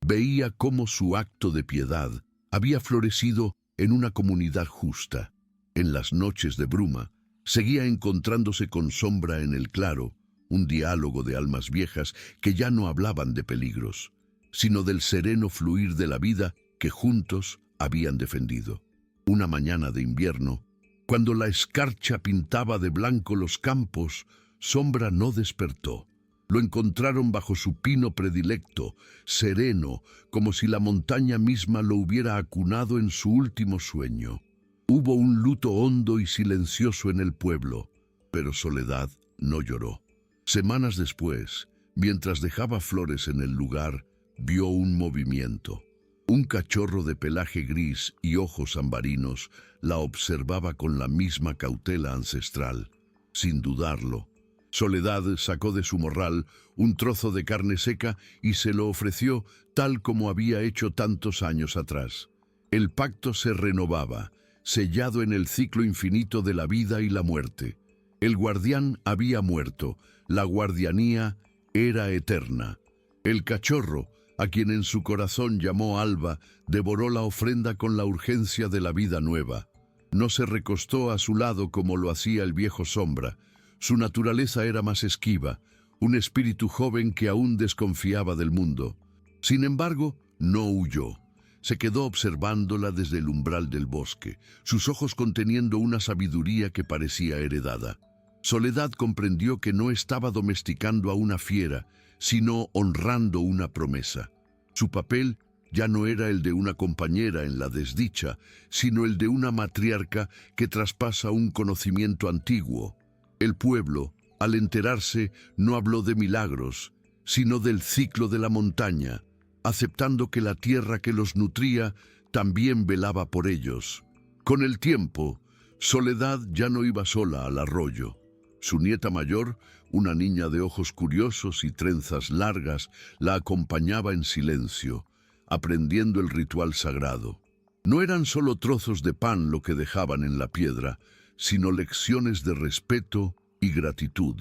veía cómo su acto de piedad había florecido en una comunidad justa. En las noches de bruma, seguía encontrándose con Sombra en el claro, un diálogo de almas viejas que ya no hablaban de peligros, sino del sereno fluir de la vida que juntos habían defendido. Una mañana de invierno, cuando la escarcha pintaba de blanco los campos, Sombra no despertó. Lo encontraron bajo su pino predilecto, sereno, como si la montaña misma lo hubiera acunado en su último sueño. Hubo un luto hondo y silencioso en el pueblo, pero Soledad no lloró. Semanas después, mientras dejaba flores en el lugar, vio un movimiento. Un cachorro de pelaje gris y ojos ambarinos la observaba con la misma cautela ancestral. Sin dudarlo, Soledad sacó de su morral un trozo de carne seca y se lo ofreció tal como había hecho tantos años atrás. El pacto se renovaba, sellado en el ciclo infinito de la vida y la muerte. El guardián había muerto, la guardianía era eterna. El cachorro, a quien en su corazón llamó Alba, devoró la ofrenda con la urgencia de la vida nueva. No se recostó a su lado como lo hacía el viejo Sombra. Su naturaleza era más esquiva, un espíritu joven que aún desconfiaba del mundo. Sin embargo, no huyó. Se quedó observándola desde el umbral del bosque, sus ojos conteniendo una sabiduría que parecía heredada. Soledad comprendió que no estaba domesticando a una fiera, sino honrando una promesa. Su papel ya no era el de una compañera en la desdicha, sino el de una matriarca que traspasa un conocimiento antiguo. El pueblo, al enterarse, no habló de milagros, sino del ciclo de la montaña, aceptando que la tierra que los nutría también velaba por ellos. Con el tiempo, Soledad ya no iba sola al arroyo. Su nieta mayor, una niña de ojos curiosos y trenzas largas, la acompañaba en silencio, aprendiendo el ritual sagrado. No eran solo trozos de pan lo que dejaban en la piedra, sino lecciones de respeto y gratitud.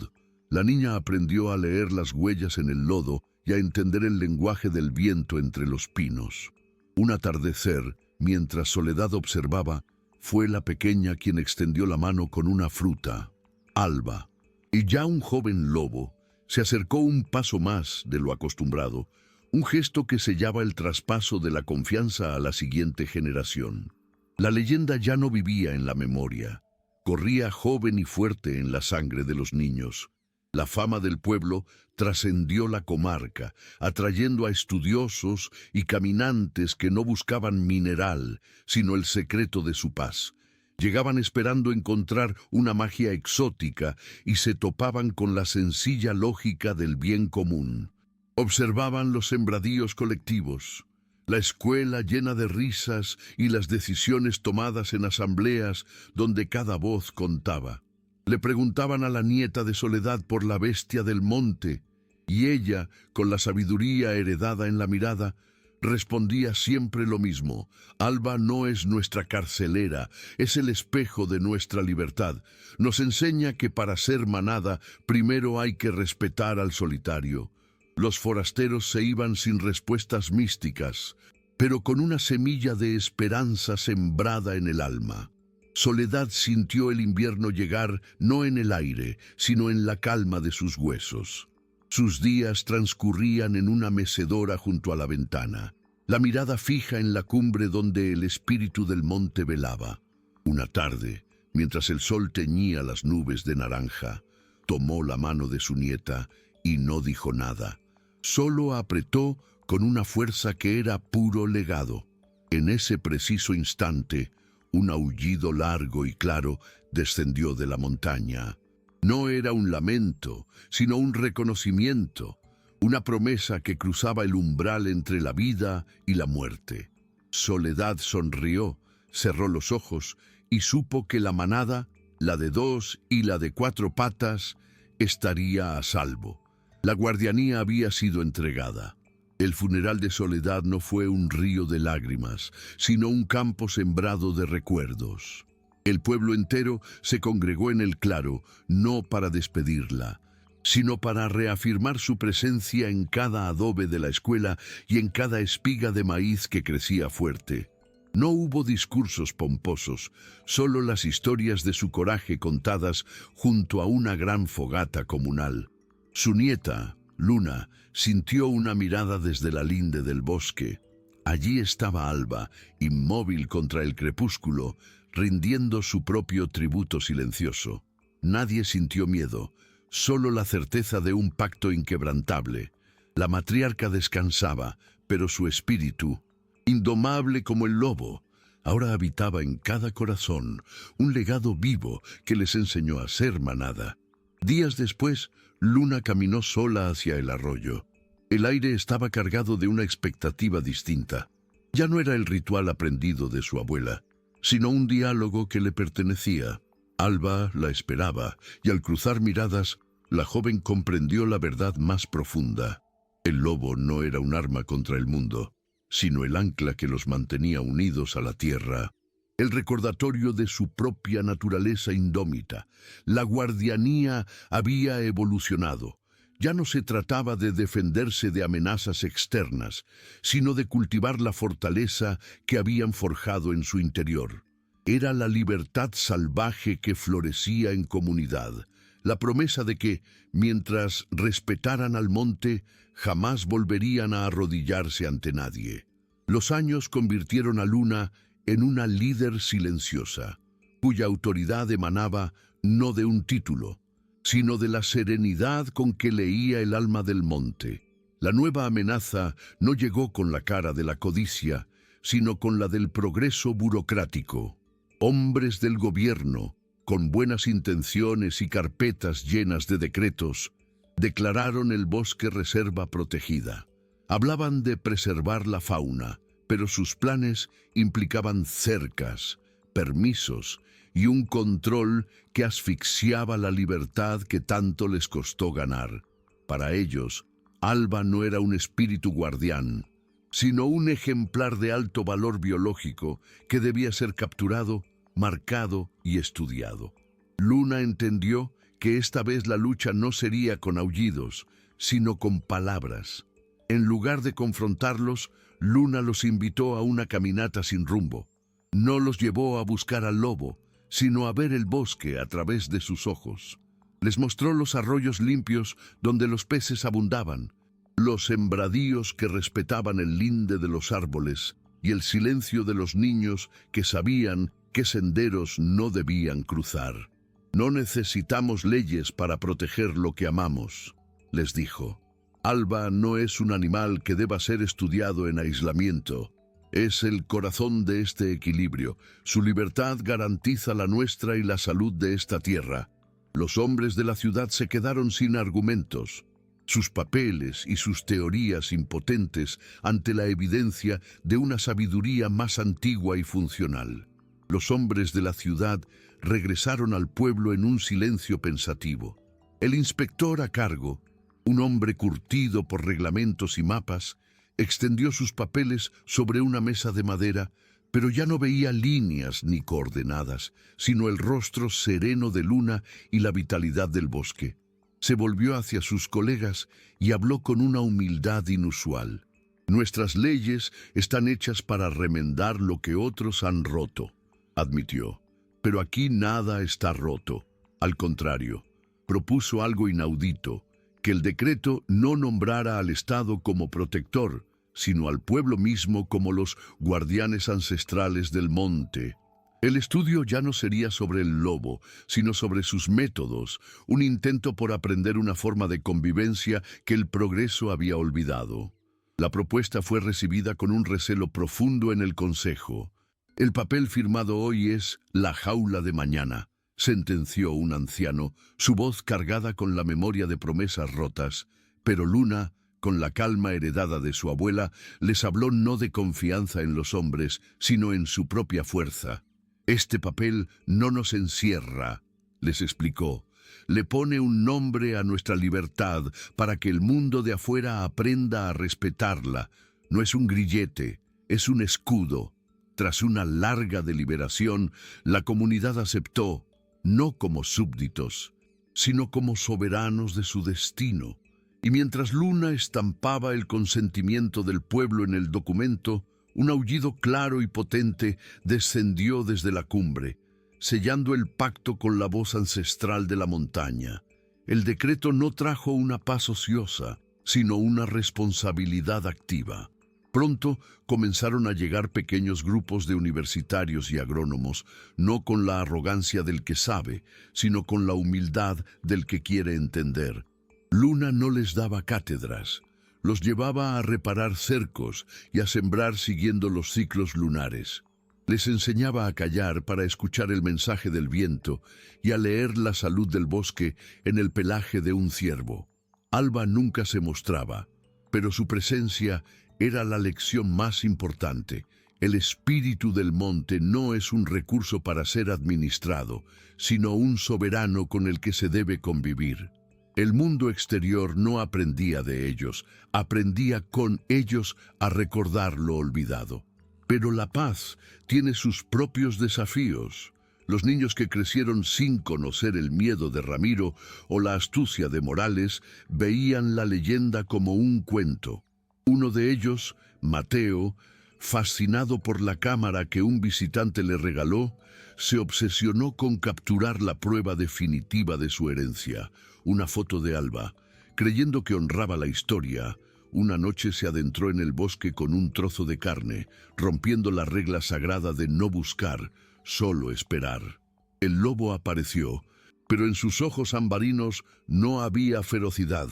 La niña aprendió a leer las huellas en el lodo y a entender el lenguaje del viento entre los pinos. Un atardecer, mientras Soledad observaba, fue la pequeña quien extendió la mano con una fruta, Alba, y ya un joven lobo se acercó un paso más de lo acostumbrado, un gesto que sellaba el traspaso de la confianza a la siguiente generación. La leyenda ya no vivía en la memoria, corría joven y fuerte en la sangre de los niños. La fama del pueblo trascendió la comarca, atrayendo a estudiosos y caminantes que no buscaban mineral, sino el secreto de su paz. Llegaban esperando encontrar una magia exótica y se topaban con la sencilla lógica del bien común. Observaban los sembradíos colectivos, la escuela llena de risas y las decisiones tomadas en asambleas donde cada voz contaba. Le preguntaban a la nieta de Soledad por la bestia del monte, y ella, con la sabiduría heredada en la mirada, respondía siempre lo mismo: Alba no es nuestra carcelera, es el espejo de nuestra libertad. Nos enseña que para ser manada, primero hay que respetar al solitario. Los forasteros se iban sin respuestas místicas, pero con una semilla de esperanza sembrada en el alma. Soledad sintió el invierno llegar no en el aire, sino en la calma de sus huesos. Sus días transcurrían en una mecedora junto a la ventana, la mirada fija en la cumbre donde el espíritu del monte velaba. Una tarde, mientras el sol teñía las nubes de naranja, tomó la mano de su nieta y no dijo nada. Solo apretó con una fuerza que era puro legado. En ese preciso instante, un aullido largo y claro descendió de la montaña. No era un lamento, sino un reconocimiento, una promesa que cruzaba el umbral entre la vida y la muerte. Soledad sonrió, cerró los ojos y supo que la manada, la de 2 y la de 4 patas, estaría a salvo. La guardianía había sido entregada. El funeral de Soledad no fue un río de lágrimas, sino un campo sembrado de recuerdos. El pueblo entero se congregó en el claro, no para despedirla, sino para reafirmar su presencia en cada adobe de la escuela y en cada espiga de maíz que crecía fuerte. No hubo discursos pomposos, solo las historias de su coraje contadas junto a una gran fogata comunal. Su nieta, Luna, sintió una mirada desde la linde del bosque. Allí estaba Alba, inmóvil contra el crepúsculo, rindiendo su propio tributo silencioso. Nadie sintió miedo, solo la certeza de un pacto inquebrantable. La matriarca descansaba, pero su espíritu, indomable como el lobo, ahora habitaba en cada corazón, un legado vivo que les enseñó a ser manada. Días después, Luna caminó sola hacia el arroyo. El aire estaba cargado de una expectativa distinta. Ya no era el ritual aprendido de su abuela, sino un diálogo que le pertenecía. Alba la esperaba, y al cruzar miradas, la joven comprendió la verdad más profunda. El lobo no era un arma contra el mundo, sino el ancla que los mantenía unidos a la tierra. El recordatorio de su propia naturaleza indómita. La guardianía había evolucionado. Ya no se trataba de defenderse de amenazas externas, sino de cultivar la fortaleza que habían forjado en su interior. Era la libertad salvaje que florecía en comunidad, la promesa de que, mientras respetaran al monte, jamás volverían a arrodillarse ante nadie. Los años convirtieron a Luna en una líder silenciosa, cuya autoridad emanaba no de un título, sino de la serenidad con que leía el alma del monte. La nueva amenaza no llegó con la cara de la codicia, sino con la del progreso burocrático. Hombres del gobierno, con buenas intenciones y carpetas llenas de decretos, declararon el bosque reserva protegida. Hablaban de preservar la fauna, pero sus planes implicaban cercas, permisos y un control que asfixiaba la libertad que tanto les costó ganar. Para ellos, Alba no era un espíritu guardián, sino un ejemplar de alto valor biológico que debía ser capturado, marcado y estudiado. Luna entendió que esta vez la lucha no sería con aullidos, sino con palabras. En lugar de confrontarlos, Luna los invitó a una caminata sin rumbo. No los llevó a buscar al lobo, sino a ver el bosque a través de sus ojos. Les mostró los arroyos limpios donde los peces abundaban, los sembradíos que respetaban el linde de los árboles y el silencio de los niños que sabían qué senderos no debían cruzar. No necesitamos leyes para proteger lo que amamos, les dijo. Alba no es un animal que deba ser estudiado en aislamiento. Es el corazón de este equilibrio. Su libertad garantiza la nuestra y la salud de esta tierra. Los hombres de la ciudad se quedaron sin argumentos. Sus papeles y sus teorías impotentes ante la evidencia de una sabiduría más antigua y funcional. Los hombres de la ciudad regresaron al pueblo en un silencio pensativo. El inspector a cargo, un hombre curtido por reglamentos y mapas, extendió sus papeles sobre una mesa de madera, pero ya no veía líneas ni coordenadas, sino el rostro sereno de Luna y la vitalidad del bosque. Se volvió hacia sus colegas y habló con una humildad inusual. Nuestras leyes están hechas para remendar lo que otros han roto, admitió. Pero aquí nada está roto. Al contrario, propuso algo inaudito, que el decreto no nombrara al Estado como protector, sino al pueblo mismo como los guardianes ancestrales del monte. El estudio ya no sería sobre el lobo, sino sobre sus métodos, un intento por aprender una forma de convivencia que el progreso había olvidado. La propuesta fue recibida con un recelo profundo en el Consejo. El papel firmado hoy es la jaula de mañana, sentenció un anciano, su voz cargada con la memoria de promesas rotas, pero Luna, con la calma heredada de su abuela, les habló no de confianza en los hombres, sino en su propia fuerza. Este papel no nos encierra, les explicó. Le pone un nombre a nuestra libertad para que el mundo de afuera aprenda a respetarla. No es un grillete, es un escudo. Tras una larga deliberación, la comunidad aceptó, no como súbditos, sino como soberanos de su destino. Y mientras Luna estampaba el consentimiento del pueblo en el documento, un aullido claro y potente descendió desde la cumbre, sellando el pacto con la voz ancestral de la montaña. El decreto no trajo una paz ociosa, sino una responsabilidad activa. Pronto comenzaron a llegar pequeños grupos de universitarios y agrónomos, no con la arrogancia del que sabe, sino con la humildad del que quiere entender. Luna no les daba cátedras, los llevaba a reparar cercos y a sembrar siguiendo los ciclos lunares. Les enseñaba a callar para escuchar el mensaje del viento y a leer la salud del bosque en el pelaje de un ciervo. Alba nunca se mostraba, pero su presencia era la lección más importante. El espíritu del monte no es un recurso para ser administrado, sino un soberano con el que se debe convivir. El mundo exterior no aprendía de ellos, aprendía con ellos a recordar lo olvidado. Pero la paz tiene sus propios desafíos. Los niños que crecieron sin conocer el miedo de Ramiro o la astucia de Morales veían la leyenda como un cuento. Uno de ellos, Mateo, fascinado por la cámara que un visitante le regaló, se obsesionó con capturar la prueba definitiva de su herencia, una foto de Alba. Creyendo que honraba la historia, una noche se adentró en el bosque con un trozo de carne, rompiendo la regla sagrada de no buscar, solo esperar. El lobo apareció, pero en sus ojos ambarinos no había ferocidad,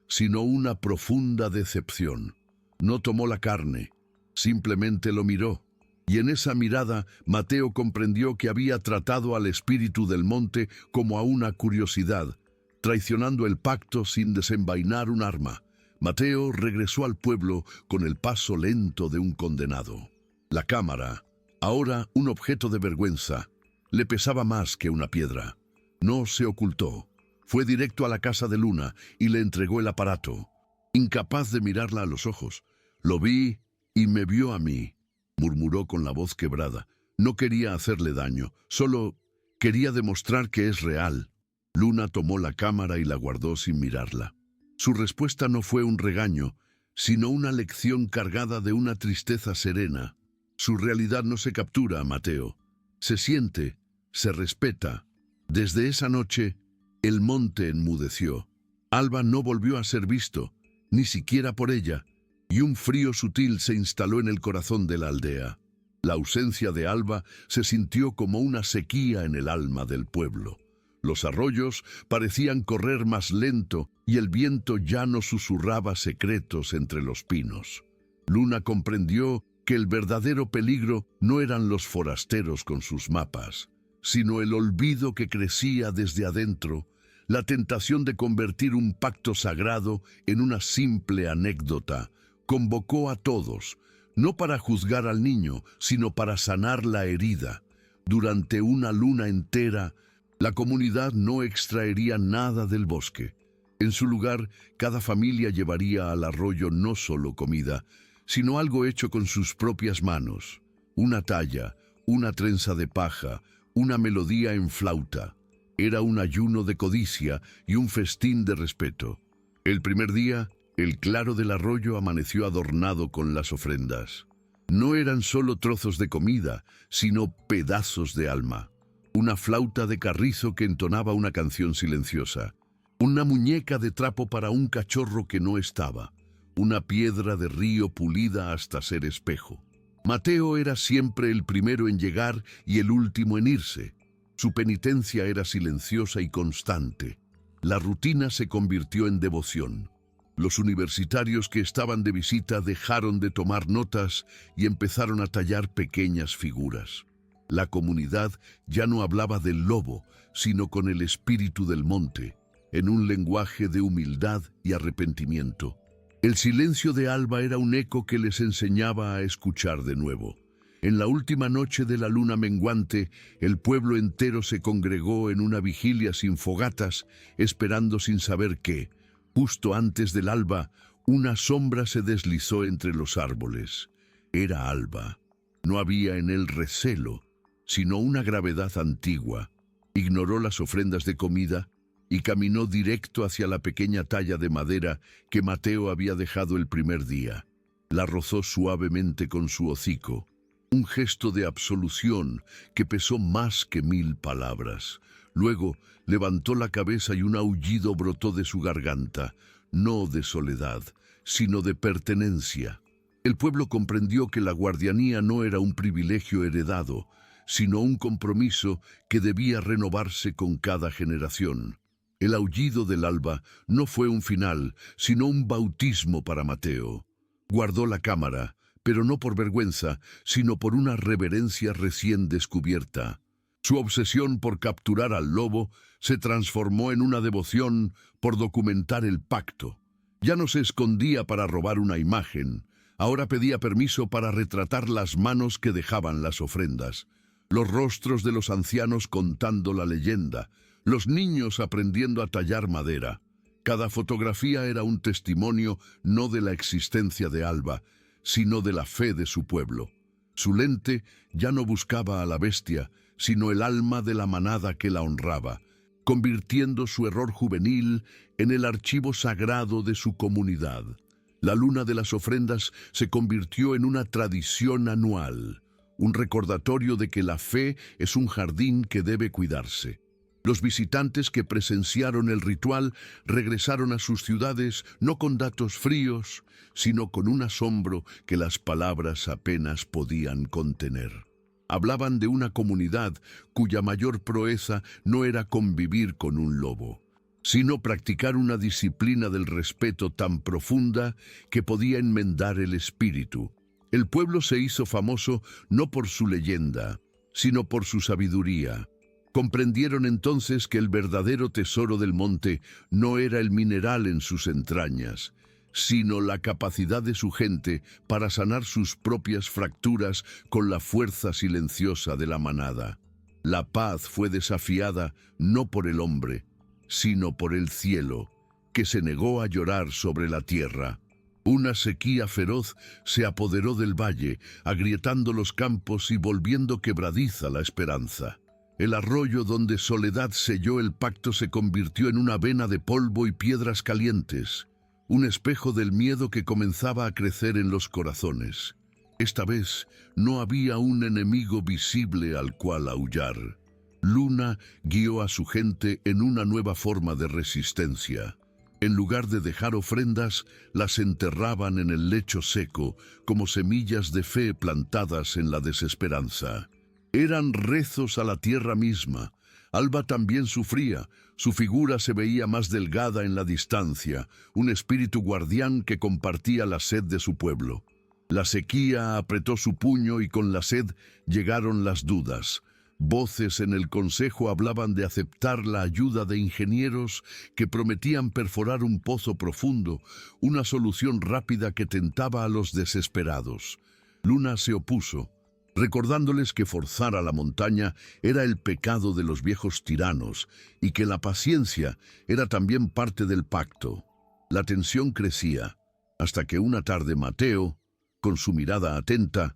sino una profunda decepción. No tomó la carne, simplemente lo miró. Y en esa mirada, Mateo comprendió que había tratado al espíritu del monte como a una curiosidad, traicionando el pacto sin desenvainar un arma. Mateo regresó al pueblo con el paso lento de un condenado. La cámara, ahora un objeto de vergüenza, le pesaba más que una piedra. No se ocultó. Fue directo a la casa de Luna y le entregó el aparato. Incapaz de mirarla a los ojos, «Lo vi y me vio a mí», murmuró con la voz quebrada. No quería hacerle daño, solo quería demostrar que es real. Luna tomó la cámara y la guardó sin mirarla. Su respuesta no fue un regaño, sino una lección cargada de una tristeza serena. Su realidad no se captura, Mateo. Se siente, se respeta. Desde esa noche, el monte enmudeció. Alba no volvió a ser visto, ni siquiera por ella, y un frío sutil se instaló en el corazón de la aldea. La ausencia de Alba se sintió como una sequía en el alma del pueblo. Los arroyos parecían correr más lento y el viento llano susurraba secretos entre los pinos. Luna comprendió que el verdadero peligro no eran los forasteros con sus mapas, sino el olvido que crecía desde adentro, la tentación de convertir un pacto sagrado en una simple anécdota. Convocó a todos, no para juzgar al niño, sino para sanar la herida. Durante una luna entera, la comunidad no extraería nada del bosque. En su lugar, cada familia llevaría al arroyo no solo comida, sino algo hecho con sus propias manos. Una talla, una trenza de paja, una melodía en flauta. Era un ayuno de codicia y un festín de respeto. El primer día, el claro del arroyo amaneció adornado con las ofrendas. No eran solo trozos de comida, sino pedazos de alma. Una flauta de carrizo que entonaba una canción silenciosa. Una muñeca de trapo para un cachorro que no estaba. Una piedra de río pulida hasta ser espejo. Mateo era siempre el primero en llegar y el último en irse. Su penitencia era silenciosa y constante. La rutina se convirtió en devoción. Los universitarios que estaban de visita dejaron de tomar notas y empezaron a tallar pequeñas figuras. La comunidad ya no hablaba del lobo, sino con el espíritu del monte, en un lenguaje de humildad y arrepentimiento. El silencio de Alba era un eco que les enseñaba a escuchar de nuevo. En la última noche de la luna menguante, el pueblo entero se congregó en una vigilia sin fogatas, esperando sin saber qué. Justo antes del alba, una sombra se deslizó entre los árboles. Era Alba. No había en él recelo, sino una gravedad antigua. Ignoró las ofrendas de comida y caminó directo hacia la pequeña talla de madera que Mateo había dejado el primer día. La rozó suavemente con su hocico, un gesto de absolución que pesó más que 1000 palabras. Luego levantó la cabeza y un aullido brotó de su garganta, no de soledad, sino de pertenencia. El pueblo comprendió que la guardianía no era un privilegio heredado, sino un compromiso que debía renovarse con cada generación. El aullido del alba no fue un final, sino un bautismo para Mateo. Guardó la cámara, pero no por vergüenza, sino por una reverencia recién descubierta. Su obsesión por capturar al lobo se transformó en una devoción por documentar el pacto. Ya no se escondía para robar una imagen, ahora pedía permiso para retratar las manos que dejaban las ofrendas, los rostros de los ancianos contando la leyenda, los niños aprendiendo a tallar madera. Cada fotografía era un testimonio no de la existencia de Alba, sino de la fe de su pueblo. Su lente ya no buscaba a la bestia, sino el alma de la manada que la honraba, convirtiendo su error juvenil en el archivo sagrado de su comunidad. La luna de las ofrendas se convirtió en una tradición anual, un recordatorio de que la fe es un jardín que debe cuidarse. Los visitantes que presenciaron el ritual regresaron a sus ciudades no con datos fríos, sino con un asombro que las palabras apenas podían contener. Hablaban de una comunidad cuya mayor proeza no era convivir con un lobo, sino practicar una disciplina del respeto tan profunda que podía enmendar el espíritu. El pueblo se hizo famoso no por su leyenda, sino por su sabiduría. Comprendieron entonces que el verdadero tesoro del monte no era el mineral en sus entrañas, sino la capacidad de su gente para sanar sus propias fracturas con la fuerza silenciosa de la manada. La paz fue desafiada no por el hombre, sino por el cielo, que se negó a llorar sobre la tierra. Una sequía feroz se apoderó del valle, agrietando los campos y volviendo quebradiza la esperanza. El arroyo donde Soledad selló el pacto se convirtió en una vena de polvo y piedras calientes, un espejo del miedo que comenzaba a crecer en los corazones. Esta vez no había un enemigo visible al cual aullar. Luna guió a su gente en una nueva forma de resistencia. En lugar de dejar ofrendas, las enterraban en el lecho seco, como semillas de fe plantadas en la desesperanza. Eran rezos a la tierra misma. Alba también sufría. Su figura se veía más delgada en la distancia, un espíritu guardián que compartía la sed de su pueblo. La sequía apretó su puño y con la sed llegaron las dudas. Voces en el consejo hablaban de aceptar la ayuda de ingenieros que prometían perforar un pozo profundo, una solución rápida que tentaba a los desesperados. Luna se opuso, recordándoles que forzar a la montaña era el pecado de los viejos tiranos y que la paciencia era también parte del pacto. La tensión crecía, hasta que una tarde Mateo, con su mirada atenta,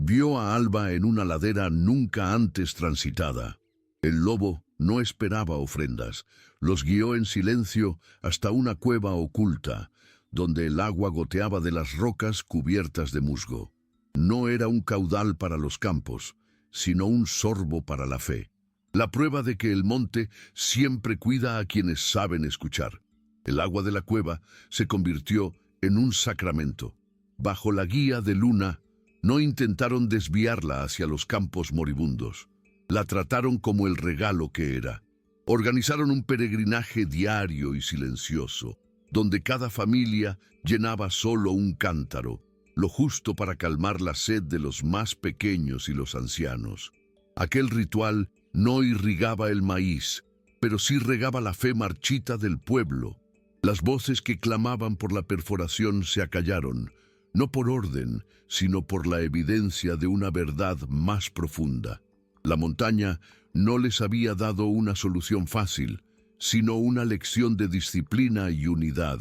vio a Alba en una ladera nunca antes transitada. El lobo no esperaba ofrendas, los guió en silencio hasta una cueva oculta, donde el agua goteaba de las rocas cubiertas de musgo. No era un caudal para los campos, sino un sorbo para la fe. La prueba de que el monte siempre cuida a quienes saben escuchar. El agua de la cueva se convirtió en un sacramento. Bajo la guía de Luna, no intentaron desviarla hacia los campos moribundos. La trataron como el regalo que era. Organizaron un peregrinaje diario y silencioso, donde cada familia llenaba solo un cántaro, lo justo para calmar la sed de los más pequeños y los ancianos. Aquel ritual no irrigaba el maíz, pero sí regaba la fe marchita del pueblo. Las voces que clamaban por la perforación se acallaron, no por orden, sino por la evidencia de una verdad más profunda. La montaña no les había dado una solución fácil, sino una lección de disciplina y unidad.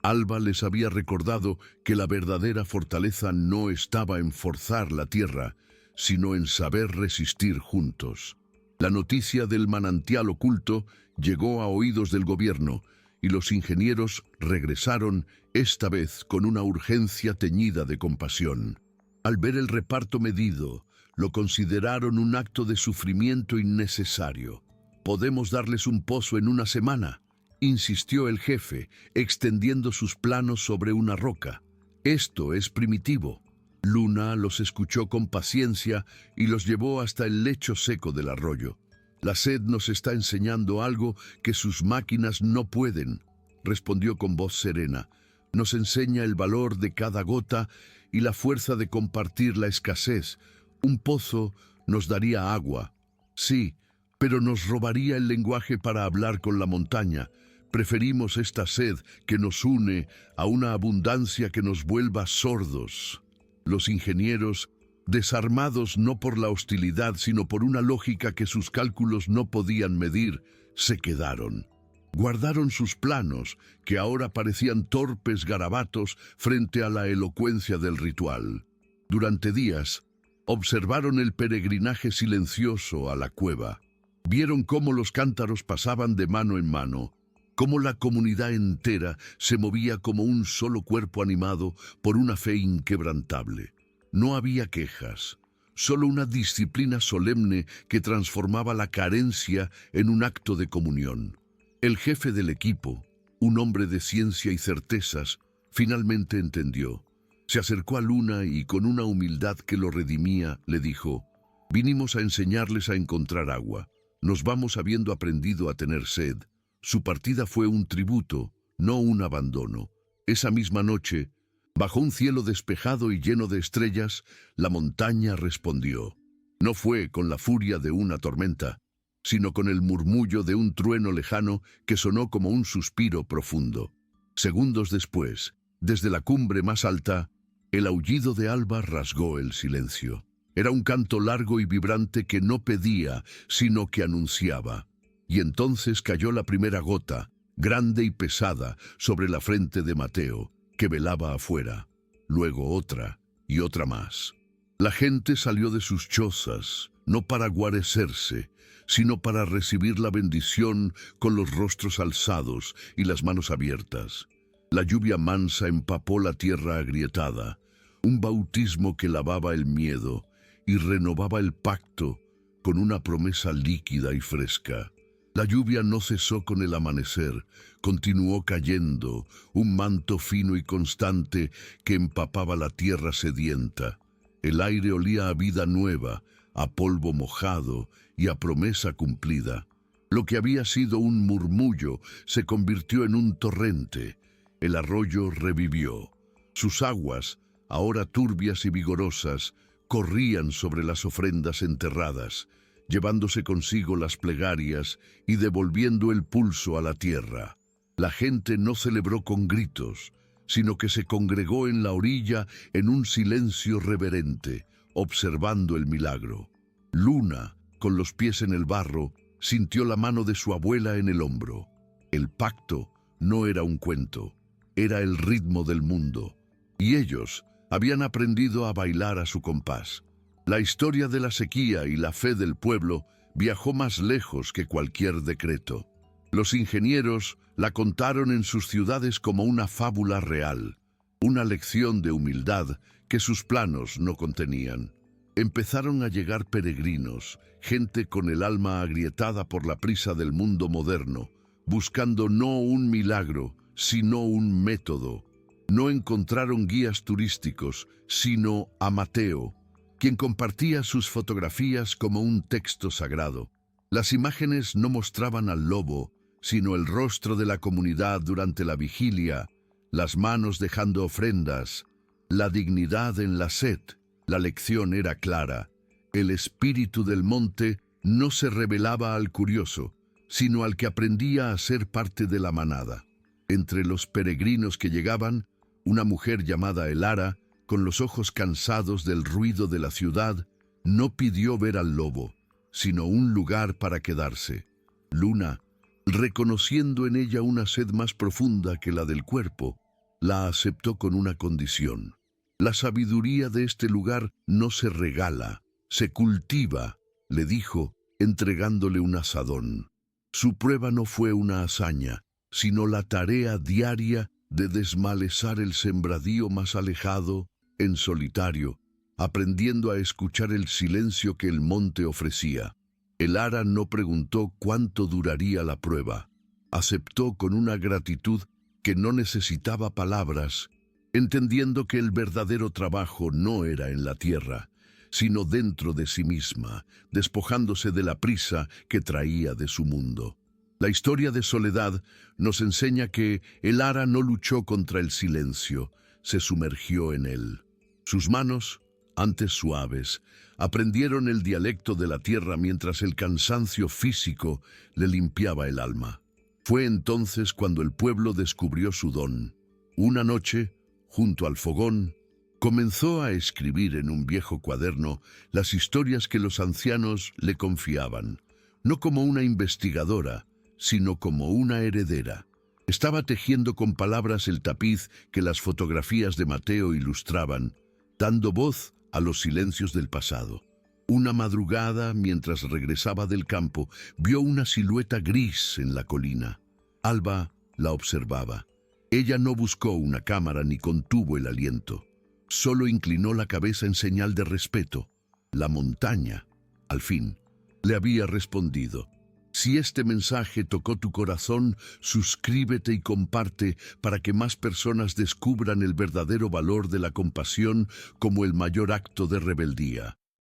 Alba les había recordado que la verdadera fortaleza no estaba en forzar la tierra, sino en saber resistir juntos. La noticia del manantial oculto llegó a oídos del gobierno, y los ingenieros regresaron, esta vez con una urgencia teñida de compasión. Al ver el reparto medido, lo consideraron un acto de sufrimiento innecesario. «Podemos darles un pozo en una semana», insistió el jefe, extendiendo sus planos sobre una roca. Esto es primitivo. Luna los escuchó con paciencia y los llevó hasta el lecho seco del arroyo. La sed nos está enseñando algo que sus máquinas no pueden, respondió con voz serena. Nos enseña el valor de cada gota y la fuerza de compartir la escasez. Un pozo nos daría agua, sí, pero nos robaría el lenguaje para hablar con la montaña. Preferimos esta sed que nos une a una abundancia que nos vuelva sordos. Los ingenieros, desarmados no por la hostilidad, sino por una lógica que sus cálculos no podían medir, se quedaron. Guardaron sus planos, que ahora parecían torpes garabatos frente a la elocuencia del ritual. Durante días, observaron el peregrinaje silencioso a la cueva. Vieron cómo los cántaros pasaban de mano en mano, cómo la comunidad entera se movía como un solo cuerpo animado por una fe inquebrantable. No había quejas, solo una disciplina solemne que transformaba la carencia en un acto de comunión. El jefe del equipo, un hombre de ciencia y certezas, finalmente entendió. Se acercó a Luna y con una humildad que lo redimía, le dijo: «Vinimos a enseñarles a encontrar agua. Nos vamos habiendo aprendido a tener sed». Su partida fue un tributo, no un abandono. Esa misma noche, bajo un cielo despejado y lleno de estrellas, la montaña respondió. No fue con la furia de una tormenta, sino con el murmullo de un trueno lejano que sonó como un suspiro profundo. Segundos después, desde la cumbre más alta, el aullido de alba rasgó el silencio. Era un canto largo y vibrante que no pedía, sino que anunciaba. Y entonces cayó la primera gota, grande y pesada, sobre la frente de Mateo, que velaba afuera. Luego otra y otra más. La gente salió de sus chozas, no para guarecerse, sino para recibir la bendición con los rostros alzados y las manos abiertas. La lluvia mansa empapó la tierra agrietada, un bautismo que lavaba el miedo y renovaba el pacto con una promesa líquida y fresca. La lluvia no cesó con el amanecer, continuó cayendo, un manto fino y constante que empapaba la tierra sedienta. El aire olía a vida nueva, a polvo mojado y a promesa cumplida. Lo que había sido un murmullo se convirtió en un torrente. El arroyo revivió. Sus aguas, ahora turbias y vigorosas, corrían sobre las ofrendas enterradas, llevándose consigo las plegarias y devolviendo el pulso a la tierra. La gente no celebró con gritos, sino que se congregó en la orilla en un silencio reverente, observando el milagro. Luna, con los pies en el barro, sintió la mano de su abuela en el hombro. El pacto no era un cuento, era el ritmo del mundo, y ellos habían aprendido a bailar a su compás. La historia de la sequía y la fe del pueblo viajó más lejos que cualquier decreto. Los ingenieros la contaron en sus ciudades como una fábula real, una lección de humildad que sus planos no contenían. Empezaron a llegar peregrinos, gente con el alma agrietada por la prisa del mundo moderno, buscando no un milagro, sino un método. No encontraron guías turísticos, sino a Mateo, quien compartía sus fotografías como un texto sagrado. Las imágenes no mostraban al lobo, sino el rostro de la comunidad durante la vigilia, las manos dejando ofrendas, la dignidad en la sed. La lección era clara. El espíritu del monte no se revelaba al curioso, sino al que aprendía a ser parte de la manada. Entre los peregrinos que llegaban, una mujer llamada Elara, con los ojos cansados del ruido de la ciudad, no pidió ver al lobo, sino un lugar para quedarse. Luna, reconociendo en ella una sed más profunda que la del cuerpo, la aceptó con una condición. La sabiduría de este lugar no se regala, se cultiva, le dijo, entregándole un azadón. Su prueba no fue una hazaña, sino la tarea diaria de desmalezar el sembradío más alejado, en solitario, aprendiendo a escuchar el silencio que el monte ofrecía. Elara no preguntó cuánto duraría la prueba. Aceptó con una gratitud que no necesitaba palabras, entendiendo que el verdadero trabajo no era en la tierra, sino dentro de sí misma, despojándose de la prisa que traía de su mundo. La historia de Soledad nos enseña que el ara no luchó contra el silencio, se sumergió en él. Sus manos, antes suaves, aprendieron el dialecto de la tierra mientras el cansancio físico le limpiaba el alma. Fue entonces cuando el pueblo descubrió su don. Una noche, junto al fogón, comenzó a escribir en un viejo cuaderno las historias que los ancianos le confiaban, no como una investigadora, sino como una heredera. Estaba tejiendo con palabras el tapiz que las fotografías de Mateo ilustraban, dando voz a los silencios del pasado. Una madrugada, mientras regresaba del campo, vio una silueta gris en la colina. Alba la observaba. Ella no buscó una cámara ni contuvo el aliento. Solo inclinó la cabeza en señal de respeto. La montaña, al fin, le había respondido. Si este mensaje tocó tu corazón, suscríbete y comparte para que más personas descubran el verdadero valor de la compasión como el mayor acto de rebeldía.